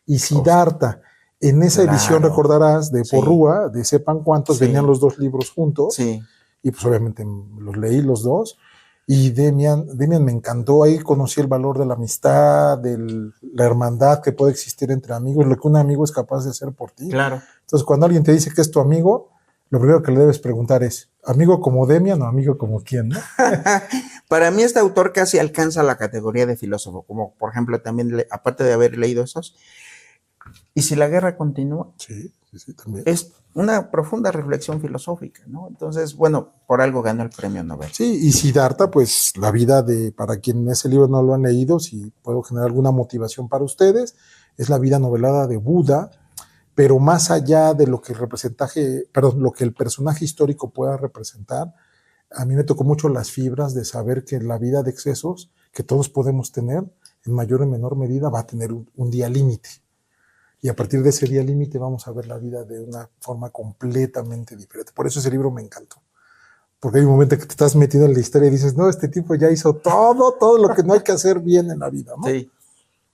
Y Siddhartha, en esa edición, recordarás, de Porrúa, de sepan cuántos, venían los 2 libros juntos. Sí. Y pues obviamente los leí los 2. Y Demian me encantó. Ahí conocí el valor de la amistad, de la hermandad que puede existir entre amigos, lo que un amigo es capaz de hacer por ti. Claro. Entonces, cuando alguien te dice que es tu amigo, lo primero que le debes preguntar es, ¿amigo como Demian o amigo como quién, no? Para mí este autor casi alcanza la categoría de filósofo, como por ejemplo también, aparte de haber leído esos, ¿y si la guerra continúa? Sí, también. Es una profunda reflexión filosófica, ¿no? Entonces, bueno, por algo ganó el premio Nobel. Sí, y Siddhartha, pues la vida para quien ese libro no lo han leído, si puedo generar alguna motivación para ustedes, es la vida novelada de Buda, pero más allá de lo que lo que el personaje histórico pueda representar, a mí me tocó mucho las fibras de saber que la vida de excesos que todos podemos tener, en mayor o menor medida, va a tener un día límite. Y a partir de ese día límite vamos a ver la vida de una forma completamente diferente. Por eso ese libro me encantó. Porque hay un momento que te estás metido en la historia y dices, no, este tipo ya hizo todo lo que no hay que hacer bien en la vida, ¿no? Sí.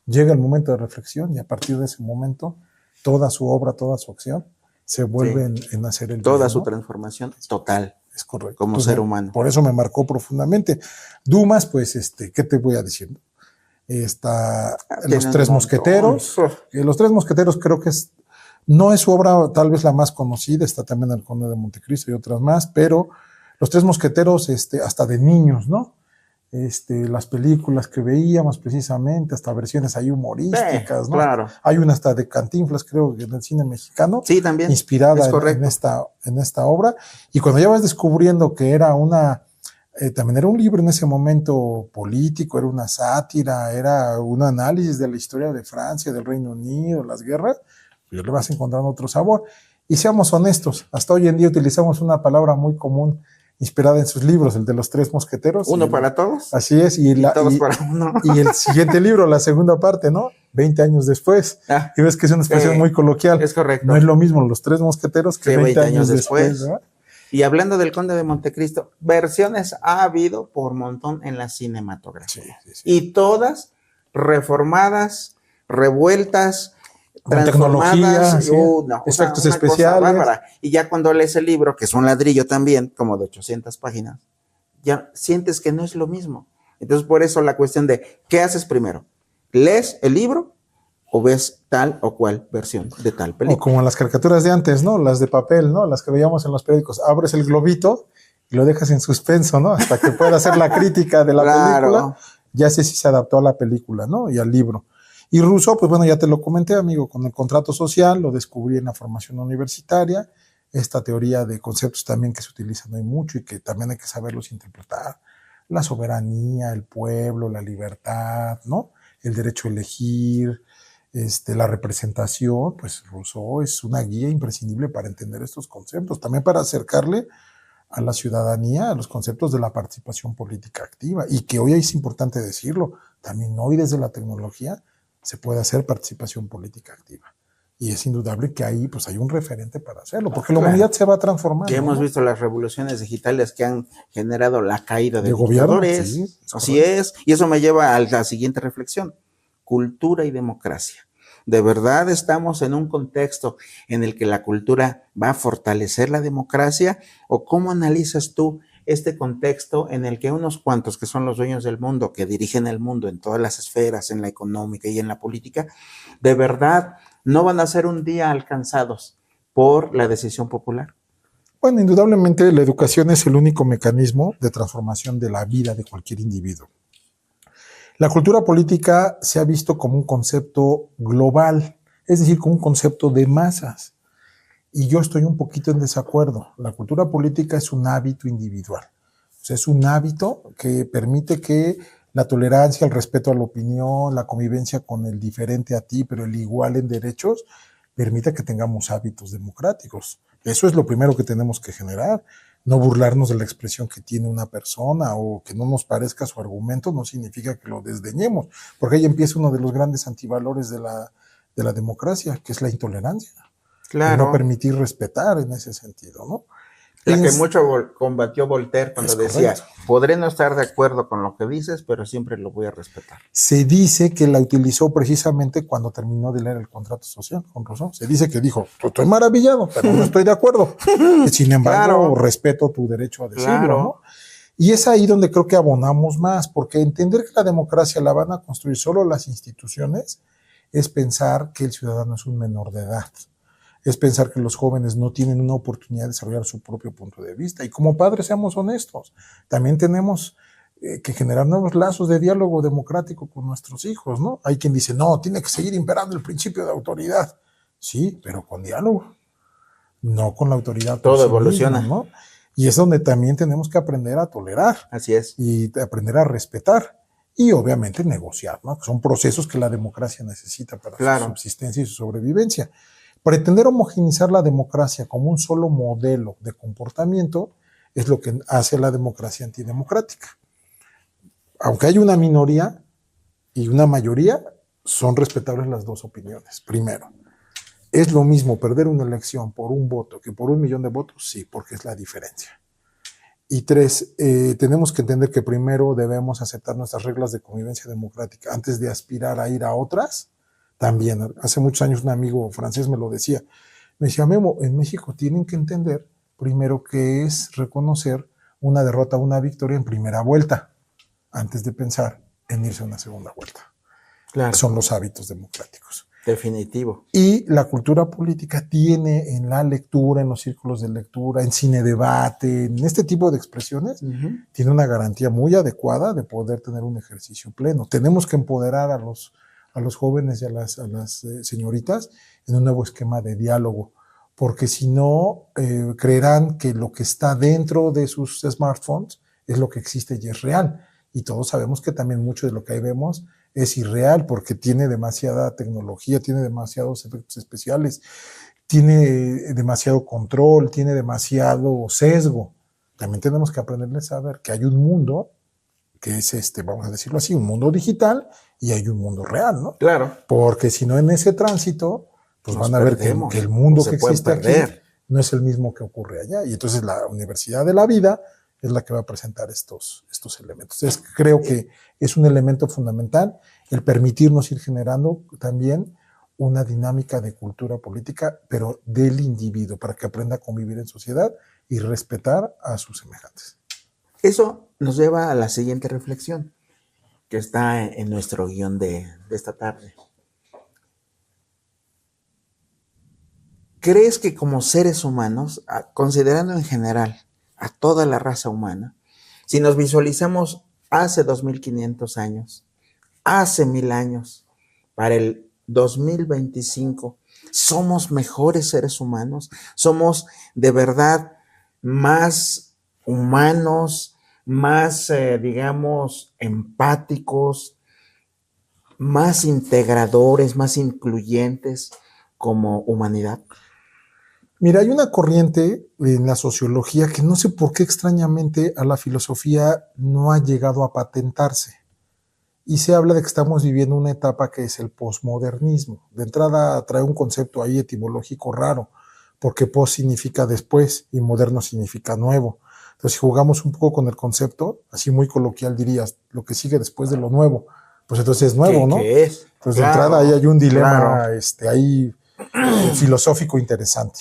Llega el momento de reflexión y a partir de ese momento, toda su obra, toda su acción, se vuelve en hacer el toda bien, su ¿no? Transformación total. Es correcto. Como entonces, ser humano. Por eso me marcó profundamente. Dumas, pues, ¿qué te voy a decir? Está Los Tres Mosqueteros. Los Tres Mosqueteros creo que no es su obra tal vez la más conocida, está también El Conde de Montecristo y otras más, pero Los Tres Mosqueteros, hasta de niños, ¿no? las películas que veíamos precisamente, hasta versiones ahí humorísticas, ¿no? Claro. Hay una hasta de Cantinflas, creo que en el cine mexicano, Sí, también. inspirada en esta obra. Y cuando ya vas descubriendo que era también era un libro en ese momento político, era una sátira, era un análisis de la historia de Francia, del Reino Unido, las guerras, pues le vas encontrando otro sabor. Y seamos honestos, hasta hoy en día utilizamos una palabra muy común inspirada en sus libros, el de los tres mosqueteros. Uno para todos. Así es. Y todos para uno. Y el siguiente libro, la segunda parte, ¿no? 20 años después. Y ves que es una expresión muy coloquial. Es correcto. No es lo mismo los tres mosqueteros que 20 años después. ¿Verdad? Y hablando del Conde de Montecristo, versiones ha habido por montón en la cinematografía. Sí. Y todas reformadas, revueltas, con tecnología, sí, efectos especiales. Y ya cuando lees el libro, que es un ladrillo también, como de 800 páginas, ya sientes que no es lo mismo. Entonces, por eso la cuestión de, ¿qué haces primero? ¿Lees el libro o ves tal o cual versión de tal película? O como las caricaturas de antes, ¿no? Las de papel, ¿no? Las que veíamos en los periódicos. Abres el globito y lo dejas en suspenso, ¿no? Hasta que pueda hacer la crítica de la película. Ya sé si se adaptó a la película, ¿no? Y al libro. Y Rousseau, pues bueno, ya te lo comenté, amigo, con el contrato social, lo descubrí en la formación universitaria, esta teoría de conceptos también que se utilizan hoy mucho y que también hay que saberlos interpretar, la soberanía, el pueblo, la libertad, ¿no? El derecho a elegir, la representación, pues Rousseau es una guía imprescindible para entender estos conceptos, también para acercarle a la ciudadanía a los conceptos de la participación política activa, y que hoy es importante decirlo, también hoy desde la tecnología se puede hacer participación política activa. Y es indudable que ahí pues hay un referente para hacerlo, porque la humanidad se va transformando. Ya hemos visto las revoluciones digitales que han generado la caída de dictadores. Sí, así es. Y eso me lleva a la siguiente reflexión. Cultura y democracia. ¿De verdad estamos en un contexto en el que la cultura va a fortalecer la democracia? ¿O cómo analizas tú este contexto en el que unos cuantos que son los dueños del mundo, que dirigen el mundo en todas las esferas, en la económica y en la política, de verdad no van a ser un día alcanzados por la decisión popular? Bueno, indudablemente la educación es el único mecanismo de transformación de la vida de cualquier individuo. La cultura política se ha visto como un concepto global, es decir, como un concepto de masas. Y yo estoy un poquito en desacuerdo. La cultura política es un hábito individual. O sea, es un hábito que permite que la tolerancia, el respeto a la opinión, la convivencia con el diferente a ti, pero el igual en derechos, permita que tengamos hábitos democráticos. Eso es lo primero que tenemos que generar. No burlarnos de la expresión que tiene una persona o que no nos parezca su argumento no significa que lo desdeñemos, porque ahí empieza uno de los grandes antivalores de la democracia, que es la intolerancia. Claro. No permitir respetar en ese sentido, ¿no? La que mucho combatió Voltaire cuando decía, podré no estar de acuerdo con lo que dices, pero siempre lo voy a respetar. Se dice que la utilizó precisamente cuando terminó de leer el contrato social con Rousseau. Se dice que dijo, estoy maravillado, pero no estoy de acuerdo. Sin embargo, respeto tu derecho a decirlo, ¿no? Y es ahí donde creo que abonamos más, porque entender que la democracia la van a construir solo las instituciones es pensar que el ciudadano es un menor de edad. Es pensar que los jóvenes no tienen una oportunidad de desarrollar su propio punto de vista. Y como padres, seamos honestos, también tenemos que generar nuevos lazos de diálogo democrático con nuestros hijos, ¿no? Hay quien dice, no, tiene que seguir imperando el principio de autoridad. Sí, pero con diálogo, no con la autoridad. Todo evoluciona, ¿no? Y es donde también tenemos que aprender a tolerar. Así es. Y aprender a respetar. Y obviamente negociar, ¿no? Son procesos que la democracia necesita para su subsistencia y su sobrevivencia. Pretender homogeneizar la democracia como un solo modelo de comportamiento es lo que hace la democracia antidemocrática. Aunque hay una minoría y una mayoría, son respetables las dos opiniones. Primero, ¿es lo mismo perder una elección por un voto que por 1 millón de votos? Sí, porque es la diferencia. Y 3, tenemos que entender que primero debemos aceptar nuestras reglas de convivencia democrática antes de aspirar a ir a otras. También, hace muchos años un amigo francés me lo decía. Me decía, Memo, en México tienen que entender primero que es reconocer una derrota o una victoria en primera vuelta, antes de pensar en irse a una segunda vuelta. Claro. Son los hábitos democráticos. Definitivo. Y la cultura política tiene en la lectura, en los círculos de lectura, en cine debate, en este tipo de expresiones, tiene una garantía muy adecuada de poder tener un ejercicio pleno. Tenemos que empoderar a los jóvenes y a las señoritas en un nuevo esquema de diálogo, porque si no, creerán que lo que está dentro de sus smartphones es lo que existe y es real. Y todos sabemos que también mucho de lo que ahí vemos es irreal, porque tiene demasiada tecnología, tiene demasiados efectos especiales, tiene demasiado control, tiene demasiado sesgo. También tenemos que aprenderles a ver que hay un mundo que es vamos a decirlo así, un mundo digital y hay un mundo real, ¿no? Claro. Porque si no, en ese tránsito, pues van a ver que el mundo que existe aquí no es el mismo que ocurre allá. Y entonces la Universidad de la Vida es la que va a presentar estos elementos. Entonces creo que es un elemento fundamental el permitirnos ir generando también una dinámica de cultura política, pero del individuo, para que aprenda a convivir en sociedad y respetar a sus semejantes. Eso nos lleva a la siguiente reflexión, que está en nuestro guión de esta tarde. ¿Crees que como seres humanos, considerando en general a toda la raza humana, si nos visualizamos hace 2500 años, hace 1000 años, para el 2025, somos mejores seres humanos? ¿Somos de verdad más humanos, más, digamos, empáticos, más integradores, más incluyentes como humanidad? Mira, hay una corriente en la sociología que no sé por qué extrañamente a la filosofía no ha llegado a patentarse. Y se habla de que estamos viviendo una etapa que es el posmodernismo. De entrada trae un concepto ahí etimológico raro, porque post significa después y moderno significa nuevo. Entonces, si jugamos un poco con el concepto, así muy coloquial dirías, lo que sigue después de lo nuevo, pues entonces es nuevo, ¿no? ¿Qué es? Entonces, claro, de entrada ahí hay un dilema ahí filosófico interesante.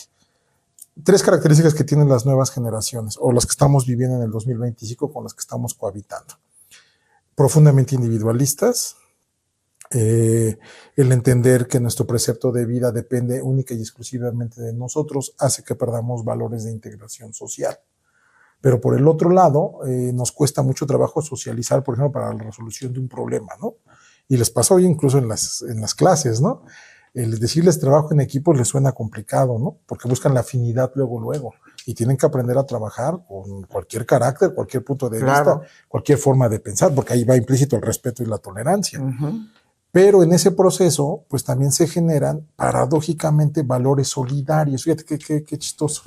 3 características que tienen las nuevas generaciones, o las que estamos viviendo en el 2025 con las que estamos cohabitando. Profundamente individualistas, el entender que nuestro precepto de vida depende única y exclusivamente de nosotros hace que perdamos valores de integración social. Pero por el otro lado, nos cuesta mucho trabajo socializar, por ejemplo, para la resolución de un problema, ¿no? Y les pasa hoy incluso en las clases, ¿no? El decirles trabajo en equipo les suena complicado, ¿no? Porque buscan la afinidad luego, y tienen que aprender a trabajar con cualquier carácter, cualquier punto de vista, cualquier forma de pensar, porque ahí va implícito el respeto y la tolerancia. Pero en ese proceso, pues también se generan, paradójicamente, valores solidarios. Fíjate qué chistoso.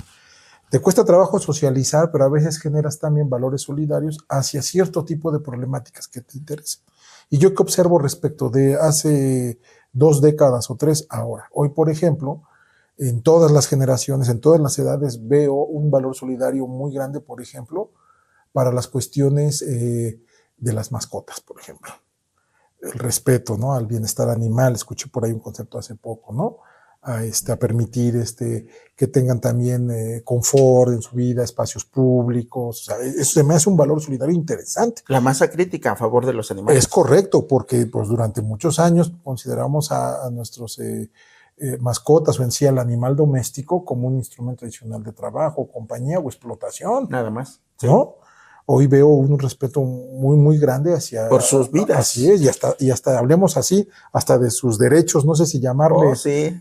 Te cuesta trabajo socializar, pero a veces generas también valores solidarios hacia cierto tipo de problemáticas que te interesan. Y yo que observo respecto de hace 2 décadas o 3 ahora. Hoy, por ejemplo, en todas las generaciones, en todas las edades, veo un valor solidario muy grande, por ejemplo, para las cuestiones de las mascotas, por ejemplo. El respeto, ¿no?, al bienestar animal. Escuché por ahí un concepto hace poco, ¿no? A permitir que tengan también confort en su vida, espacios públicos. O sea, eso se me hace un valor solidario interesante. La masa crítica a favor de los animales. Es correcto, porque pues durante muchos años consideramos a nuestros mascotas o en sí al animal doméstico como un instrumento adicional de trabajo, compañía o explotación. Nada más. Sí. ¿No? Hoy veo un respeto muy, muy grande hacia... Por sus vidas. Así es, y hasta hablemos así, hasta de sus derechos, no sé si llamarle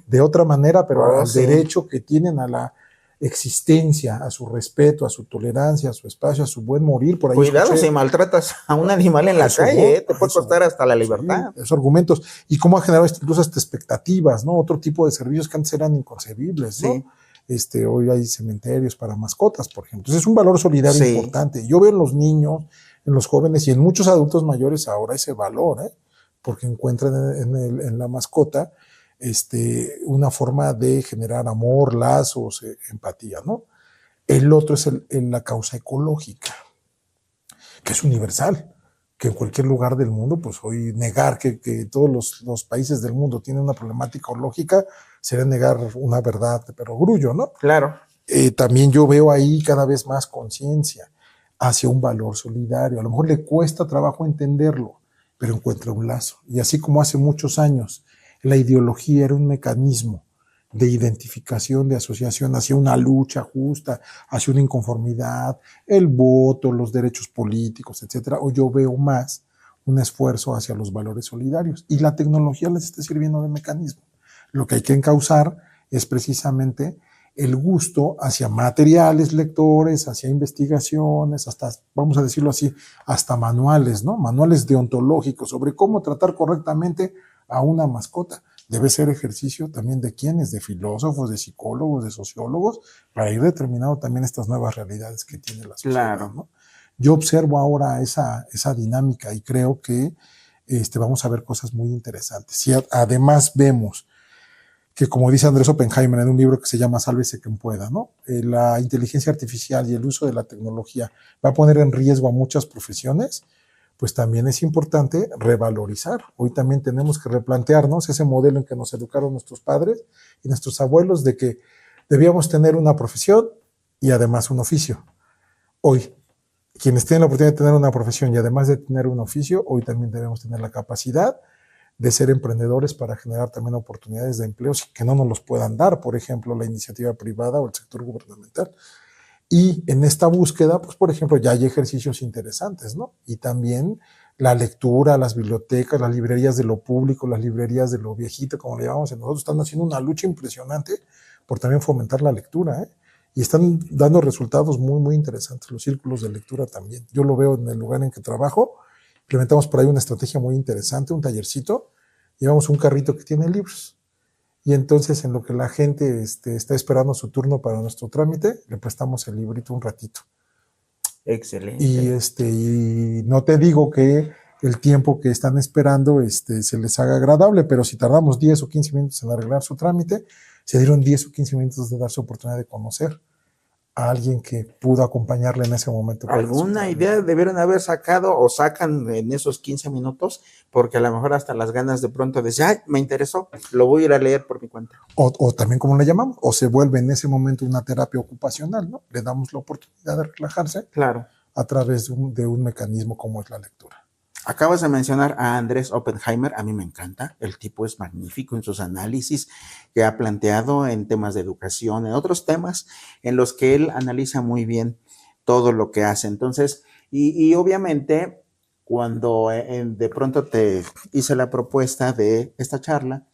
de otra manera, pero al derecho que tienen a la existencia, a su respeto, a su tolerancia, a su espacio, a su buen morir. Por ahí cuidado si maltratas a un animal en la calle, te puede costar hasta la libertad. Esos argumentos. Y cómo ha generado incluso hasta expectativas, ¿no? Otro tipo de servicios que antes eran inconcebibles, ¿no? Hoy hay cementerios para mascotas, por ejemplo. Entonces es un valor solidario importante. Yo veo en los niños, en los jóvenes y en muchos adultos mayores ahora ese valor, porque encuentran en la mascota una forma de generar amor, lazos, empatía, ¿no? El otro es la causa ecológica, que es universal, que en cualquier lugar del mundo, pues hoy negar que todos los países del mundo tienen una problemática ecológica sería negar una verdad de perogrullo, ¿no? Claro. También yo veo ahí cada vez más conciencia hacia un valor solidario. A lo mejor le cuesta trabajo entenderlo, pero encuentra un lazo. Y así como hace muchos años La ideología era un mecanismo de identificación, de asociación hacia una lucha justa, hacia una inconformidad, el voto, los derechos políticos, etcétera. O yo veo más un esfuerzo hacia los valores solidarios. Y la tecnología les está sirviendo de mecanismo. Lo que hay que encauzar es precisamente el gusto hacia materiales lectores, hacia investigaciones, hasta, vamos a decirlo así, hasta manuales, ¿no? Manuales deontológicos sobre cómo tratar correctamente a una mascota. Debe ser ejercicio también de quiénes, de filósofos, de psicólogos, de sociólogos, para ir determinando también estas nuevas realidades que tiene la sociedad, Claro. ¿no? Yo observo ahora esa dinámica y creo que vamos a ver cosas muy interesantes. Si además vemos que, como dice Andrés Oppenheimer en un libro que se llama Sálvese quien pueda, ¿no? La inteligencia artificial y el uso de la tecnología va a poner en riesgo a muchas profesiones, pues también es importante revalorizar. Hoy también tenemos que replantearnos ese modelo en que nos educaron nuestros padres y nuestros abuelos de que debíamos tener una profesión y además un oficio. Hoy, quienes tienen la oportunidad de tener una profesión y además de tener un oficio, hoy también debemos tener la capacidad de ser emprendedores para generar también oportunidades de empleos que no nos los puedan dar, por ejemplo, la iniciativa privada o el sector gubernamental. Y en esta búsqueda, pues, por ejemplo, ya hay ejercicios interesantes, ¿no? Y también la lectura, las bibliotecas, las librerías de lo público, las librerías de lo viejito, como le llamamos nosotros, están haciendo una lucha impresionante por también fomentar la lectura, ¿eh? Y están dando resultados muy, muy interesantes, los círculos de lectura también. Yo lo veo en el lugar en que trabajo, implementamos por ahí una estrategia muy interesante, un tallercito, llevamos un carrito que tiene libros. Y entonces, en lo que la gente está esperando su turno para nuestro trámite, le prestamos el librito un ratito. Excelente. Y no te digo que el tiempo que están esperando se les haga agradable, pero si tardamos 10 o 15 minutos en arreglar su trámite, se dieron 10 o 15 minutos de darse oportunidad de conocer a alguien que pudo acompañarle en ese momento. ¿Alguna idea debieron haber sacado o sacan en esos 15 minutos? Porque a lo mejor hasta las ganas de pronto de decir, ay, me interesó, lo voy a ir a leer por mi cuenta. O también, como le llamamos, o se vuelve en ese momento una terapia ocupacional, ¿no? Le damos la oportunidad de relajarse, claro, a través de un mecanismo como es la lectura. Acabas de mencionar a Andrés Oppenheimer, a mí me encanta, el tipo es magnífico en sus análisis que ha planteado en temas de educación, en otros temas en los que él analiza muy bien todo lo que hace. Entonces, y obviamente, cuando de pronto te hice la propuesta de esta charla,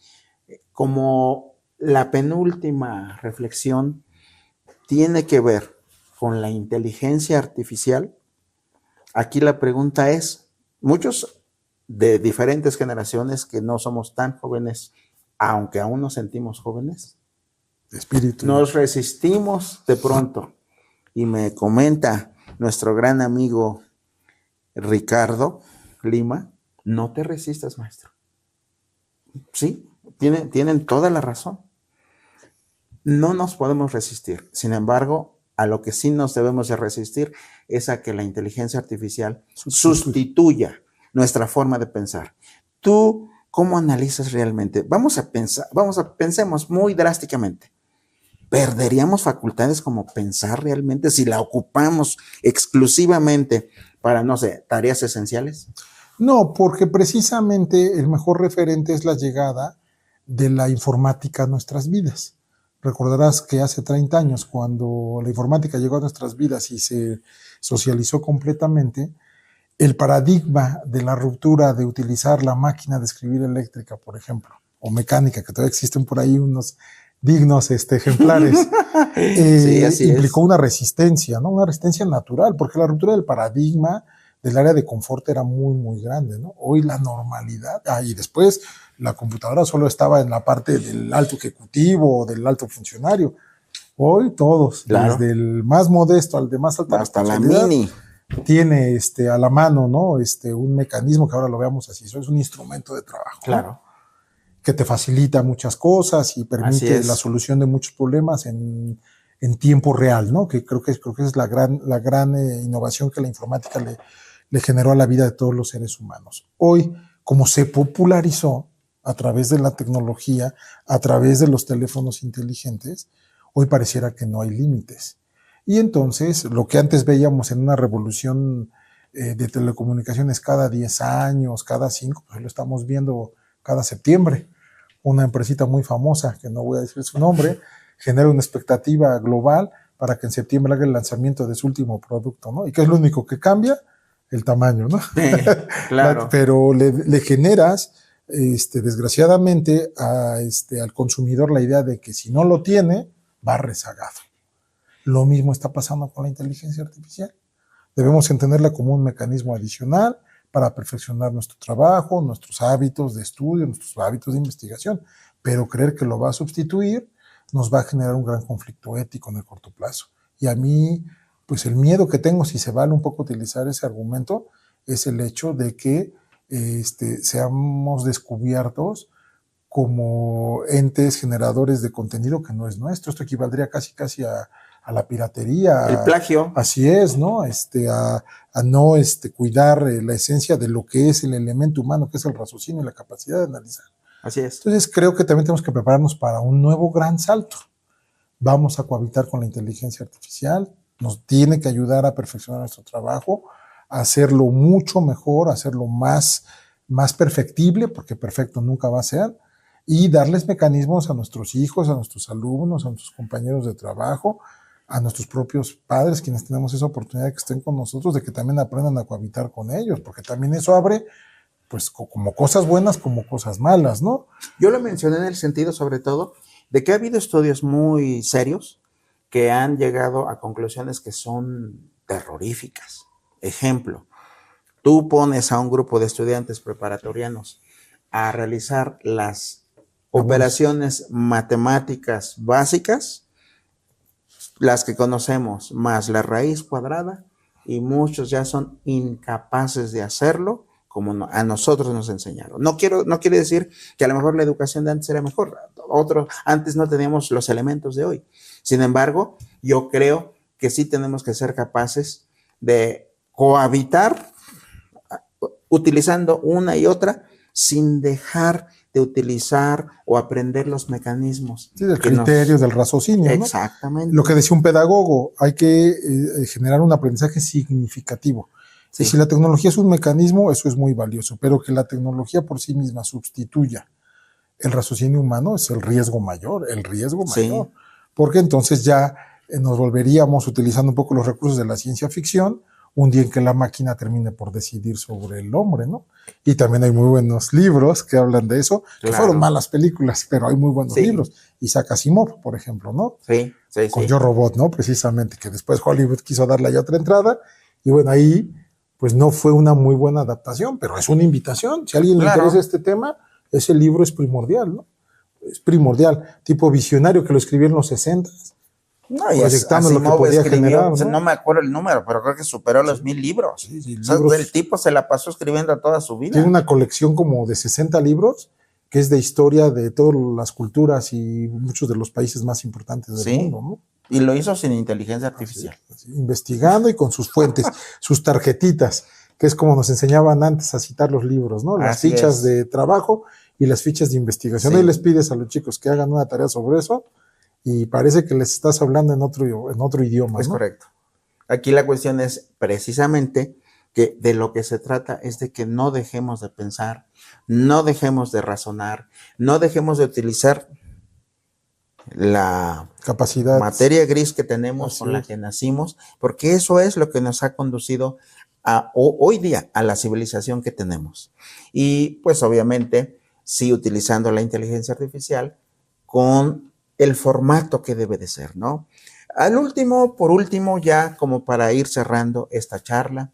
como la penúltima reflexión tiene que ver con la inteligencia artificial, aquí la pregunta es, muchos de diferentes generaciones que no somos tan jóvenes, aunque aún nos sentimos jóvenes, espíritu, nos resistimos de pronto. Y me comenta nuestro gran amigo Ricardo Lima, no te resistas, maestro. Sí, tienen toda la razón. No nos podemos resistir. Sin embargo, a lo que sí nos debemos de resistir es a que la inteligencia artificial sustituya nuestra forma de pensar. ¿Tú cómo analizas realmente? Pensemos muy drásticamente. ¿Perderíamos facultades como pensar realmente si la ocupamos exclusivamente para, no sé, tareas esenciales? No, porque precisamente el mejor referente es la llegada de la informática a nuestras vidas. Recordarás que hace 30 años, cuando la informática llegó a nuestras vidas y se socializó completamente, el paradigma de la ruptura de utilizar la máquina de escribir eléctrica, por ejemplo, o mecánica, que todavía existen por ahí unos dignos ejemplares, sí, implicó una resistencia, ¿no? Una resistencia natural, porque la ruptura del paradigma del área de confort era muy, muy grande, ¿no? Hoy la normalidad, y después la computadora solo estaba en la parte del alto ejecutivo o del alto funcionario. Hoy todos, claro, desde el más modesto al de más alta hasta la mini, tiene a la mano, ¿no? Un mecanismo que ahora lo veamos así, eso es un instrumento de trabajo, claro, ¿no? Que te facilita muchas cosas y permite la solución de muchos problemas en tiempo real, ¿no? Que creo que es la gran innovación que la informática le generó a la vida de todos los seres humanos. Hoy, como se popularizó a través de la tecnología, a través de los teléfonos inteligentes, hoy pareciera que no hay límites. Y entonces, lo que antes veíamos en una revolución de telecomunicaciones cada 10 años, cada 5, pues lo estamos viendo cada septiembre, una empresita muy famosa, que no voy a decir su nombre, genera una expectativa global para que en septiembre haga el lanzamiento de su último producto, ¿no? ¿Y qué es lo único que cambia? El tamaño, ¿no? Claro. Pero le generas, desgraciadamente, al consumidor la idea de que si no lo tiene, va rezagado. Lo mismo está pasando con la inteligencia artificial. Debemos entenderla como un mecanismo adicional para perfeccionar nuestro trabajo, nuestros hábitos de estudio, nuestros hábitos de investigación, pero creer que lo va a sustituir nos va a generar un gran conflicto ético en el corto plazo. Y a mí, pues el miedo que tengo, si se vale un poco utilizar ese argumento, es el hecho de que seamos descubiertos como entes generadores de contenido que no es nuestro. Esto equivaldría casi a la piratería. El plagio. Así es, ¿no? A no cuidar la esencia de lo que es el elemento humano, que es el raciocinio y la capacidad de analizar. Así es. Entonces creo que también tenemos que prepararnos para un nuevo gran salto. Vamos a cohabitar con la inteligencia artificial, nos tiene que ayudar a perfeccionar nuestro trabajo, a hacerlo mucho mejor, a hacerlo más perfectible, porque perfecto nunca va a ser, y darles mecanismos a nuestros hijos, a nuestros alumnos, a nuestros compañeros de trabajo, a nuestros propios padres, quienes tenemos esa oportunidad de que estén con nosotros, de que también aprendan a cohabitar con ellos, porque también eso abre, pues, como cosas buenas, como cosas malas, ¿no? Yo lo mencioné en el sentido, sobre todo, de que ha habido estudios muy serios que han llegado a conclusiones que son terroríficas. Ejemplo, tú pones a un grupo de estudiantes preparatorianos a realizar las operaciones matemáticas básicas, las que conocemos, más la raíz cuadrada, y muchos ya son incapaces de hacerlo como a nosotros nos enseñaron. No quiere decir que a lo mejor la educación de antes era mejor. Antes no teníamos los elementos de hoy. Sin embargo, yo creo que sí tenemos que ser capaces de cohabitar utilizando una y otra sin dejar de utilizar o aprender los mecanismos. Sí, del criterio, del raciocinio, ¿no? Exactamente. Lo que decía un pedagogo, hay que generar un aprendizaje significativo. Sí. Y si la tecnología es un mecanismo, eso es muy valioso, pero que la tecnología por sí misma sustituya el raciocinio humano es el riesgo mayor, Sí. Porque entonces ya nos volveríamos utilizando un poco los recursos de la ciencia ficción, un día en que la máquina termine por decidir sobre el hombre, ¿no? Y también hay muy buenos libros que hablan de eso, que fueron malas películas, pero hay muy buenos libros. Isaac Asimov, por ejemplo, ¿no? Sí. Con Yo Robot, ¿no? Precisamente, que después Hollywood quiso darle ya otra entrada, y bueno, ahí pues no fue una muy buena adaptación, pero es una invitación. Si a alguien le interesa este tema, ese libro es primordial, ¿no? Es primordial. Tipo visionario que lo escribió en los 60. No, y proyectando lo que podía generar, ¿no? No me acuerdo el número, pero creo que superó los 1000 libros. Sí, o sea, libros. El tipo se la pasó escribiendo toda su vida. Tiene una colección como de 60 libros, que es de historia de todas las culturas y muchos de los países más importantes del mundo, ¿no? Y lo hizo sin inteligencia artificial. Así, investigando y con sus fuentes, sus tarjetitas, que es como nos enseñaban antes a citar los libros, ¿no? Las fichas de trabajo y las fichas de investigación. Ahí les pides a los chicos que hagan una tarea sobre eso y parece que les estás hablando en otro idioma, Es ¿no? correcto. Aquí la cuestión es precisamente que de lo que se trata es de que no dejemos de pensar, no dejemos de razonar, no dejemos de utilizar la capacidad, materia gris que tenemos con la que nacimos, porque eso es lo que nos ha conducido hoy día a la civilización que tenemos. Y pues obviamente sí utilizando la inteligencia artificial con el formato que debe de ser, ¿no? Por último, ya como para ir cerrando esta charla,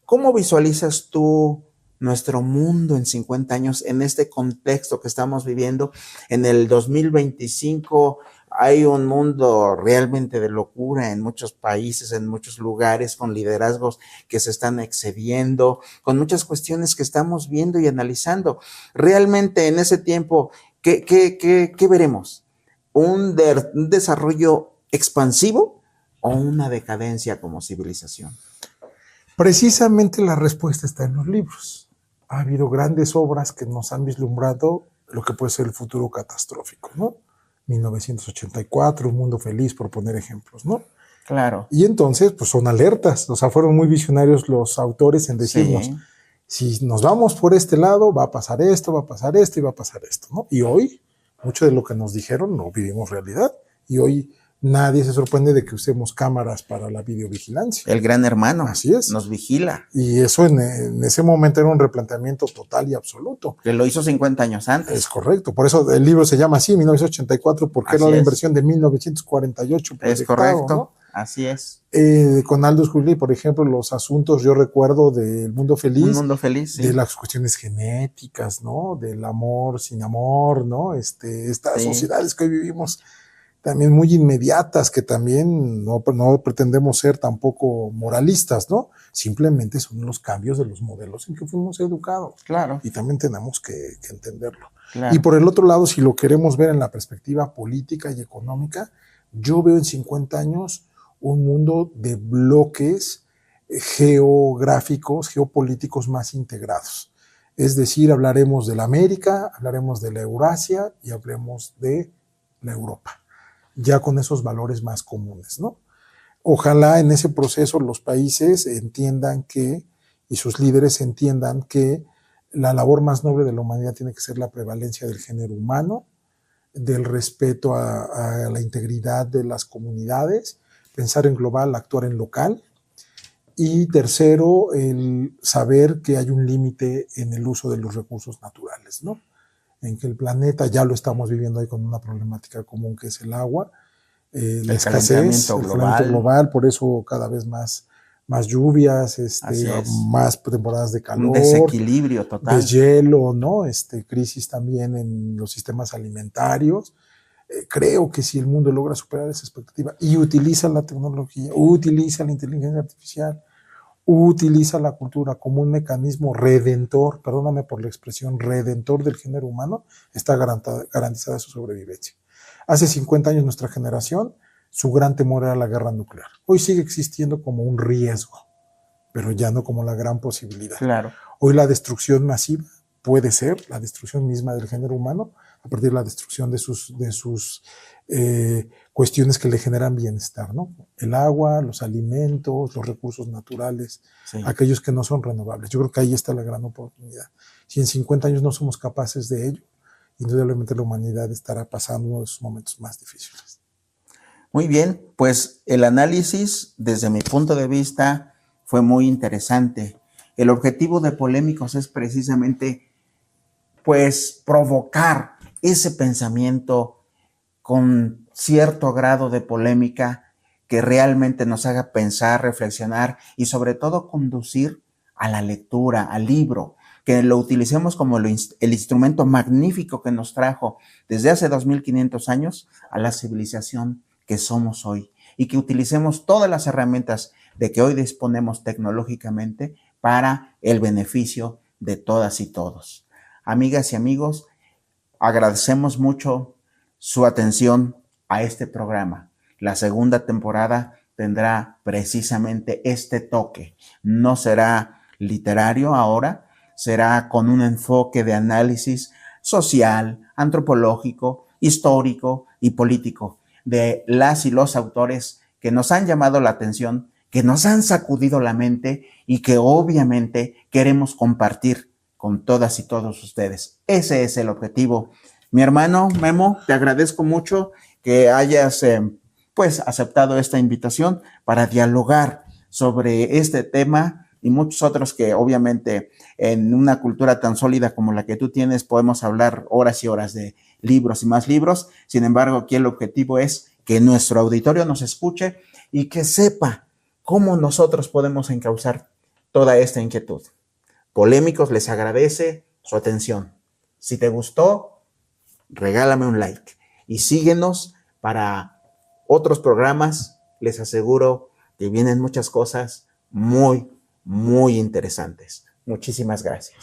¿cómo visualizas tú nuestro mundo en 50 años, en este contexto que estamos viviendo? En el 2025 hay un mundo realmente de locura en muchos países, en muchos lugares, con liderazgos que se están excediendo, con muchas cuestiones que estamos viendo y analizando. Realmente en ese tiempo, ¿qué veremos? ¿Un desarrollo expansivo o una decadencia como civilización? Precisamente la respuesta está en los libros. Ha habido grandes obras que nos han vislumbrado lo que puede ser el futuro catastrófico, ¿no? 1984, Un Mundo Feliz, por poner ejemplos, ¿no? Claro. Y entonces, pues son alertas, o sea, fueron muy visionarios los autores en decirnos, Si nos vamos por este lado, va a pasar esto, va a pasar esto y va a pasar esto, ¿no? Y hoy, mucho de lo que nos dijeron no vivimos realidad. Y hoy nadie se sorprende de que usemos cámaras para la videovigilancia. El gran hermano. Así es. Nos vigila. Y eso en ese momento era un replanteamiento total y absoluto. Que lo hizo 50 años antes. Es correcto. Por eso el libro se llama así, 1984, porque era la inversión de 1948. Es correcto. ¿No? Así es. Con Aldous Huxley, por ejemplo, los asuntos, yo recuerdo del mundo feliz. Un mundo feliz, sí. De las cuestiones genéticas, ¿no? Del amor sin amor, ¿no? Estas sociedades que hoy vivimos también muy inmediatas, que también no pretendemos ser tampoco moralistas, ¿no? Simplemente son los cambios de los modelos en que fuimos educados. Claro. Y también tenemos que entenderlo. Claro. Y por el otro lado, si lo queremos ver en la perspectiva política y económica, yo veo en 50 años un mundo de bloques geográficos, geopolíticos más integrados. Es decir, hablaremos de la América, hablaremos de la Eurasia y hablaremos de la Europa, ya con esos valores más comunes, ¿no? Ojalá en ese proceso los países entiendan y sus líderes entiendan que la labor más noble de la humanidad tiene que ser la prevalencia del género humano, del respeto a la integridad de las comunidades, pensar en global, actuar en local. Y tercero, el saber que hay un límite en el uso de los recursos naturales, ¿no? En que el planeta ya lo estamos viviendo ahí con una problemática común que es el agua, la escasez, el calentamiento global, por eso cada vez más lluvias, más temporadas de calor, un desequilibrio total, deshielo, ¿no? Crisis también en los sistemas alimentarios. Creo que si el mundo logra superar esa expectativa y utiliza la tecnología, utiliza la inteligencia artificial, utiliza la cultura como un mecanismo redentor, perdóname por la expresión, redentor del género humano, está garantizada su sobrevivencia. Hace 50 años nuestra generación, su gran temor era la guerra nuclear. Hoy sigue existiendo como un riesgo, pero ya no como la gran posibilidad. Claro. Hoy la destrucción masiva puede ser la destrucción misma del género humano a partir de la destrucción de sus cuestiones que le generan bienestar, ¿no? El agua, los alimentos, los recursos naturales, aquellos que no son renovables. Yo creo que ahí está la gran oportunidad. Si en 50 años no somos capaces de ello, indudablemente la humanidad estará pasando uno de sus momentos más difíciles. Muy bien, pues el análisis, desde mi punto de vista, fue muy interesante. El objetivo de Polémicos es precisamente, pues, provocar ese pensamiento con cierto grado de polémica que realmente nos haga pensar, reflexionar y sobre todo conducir a la lectura, al libro, que lo utilicemos como el instrumento magnífico que nos trajo desde hace 2500 años a la civilización que somos hoy y que utilicemos todas las herramientas de que hoy disponemos tecnológicamente para el beneficio de todas y todos. Amigas y amigos, agradecemos mucho su atención a este programa. La segunda temporada tendrá precisamente este toque. No será literario ahora, será con un enfoque de análisis social, antropológico, histórico y político de las y los autores que nos han llamado la atención, que nos han sacudido la mente y que obviamente queremos compartir con todas y todos ustedes. Ese es el objetivo. Mi hermano Memo, te agradezco mucho que hayas pues aceptado esta invitación para dialogar sobre este tema y muchos otros que obviamente en una cultura tan sólida como la que tú tienes podemos hablar horas y horas de libros y más libros. Sin embargo, aquí el objetivo es que nuestro auditorio nos escuche y que sepa cómo nosotros podemos encauzar toda esta inquietud. Polémicos les agradece su atención. Si te gustó, regálame un like y síguenos para otros programas. Les aseguro que vienen muchas cosas muy interesantes. Muchísimas gracias.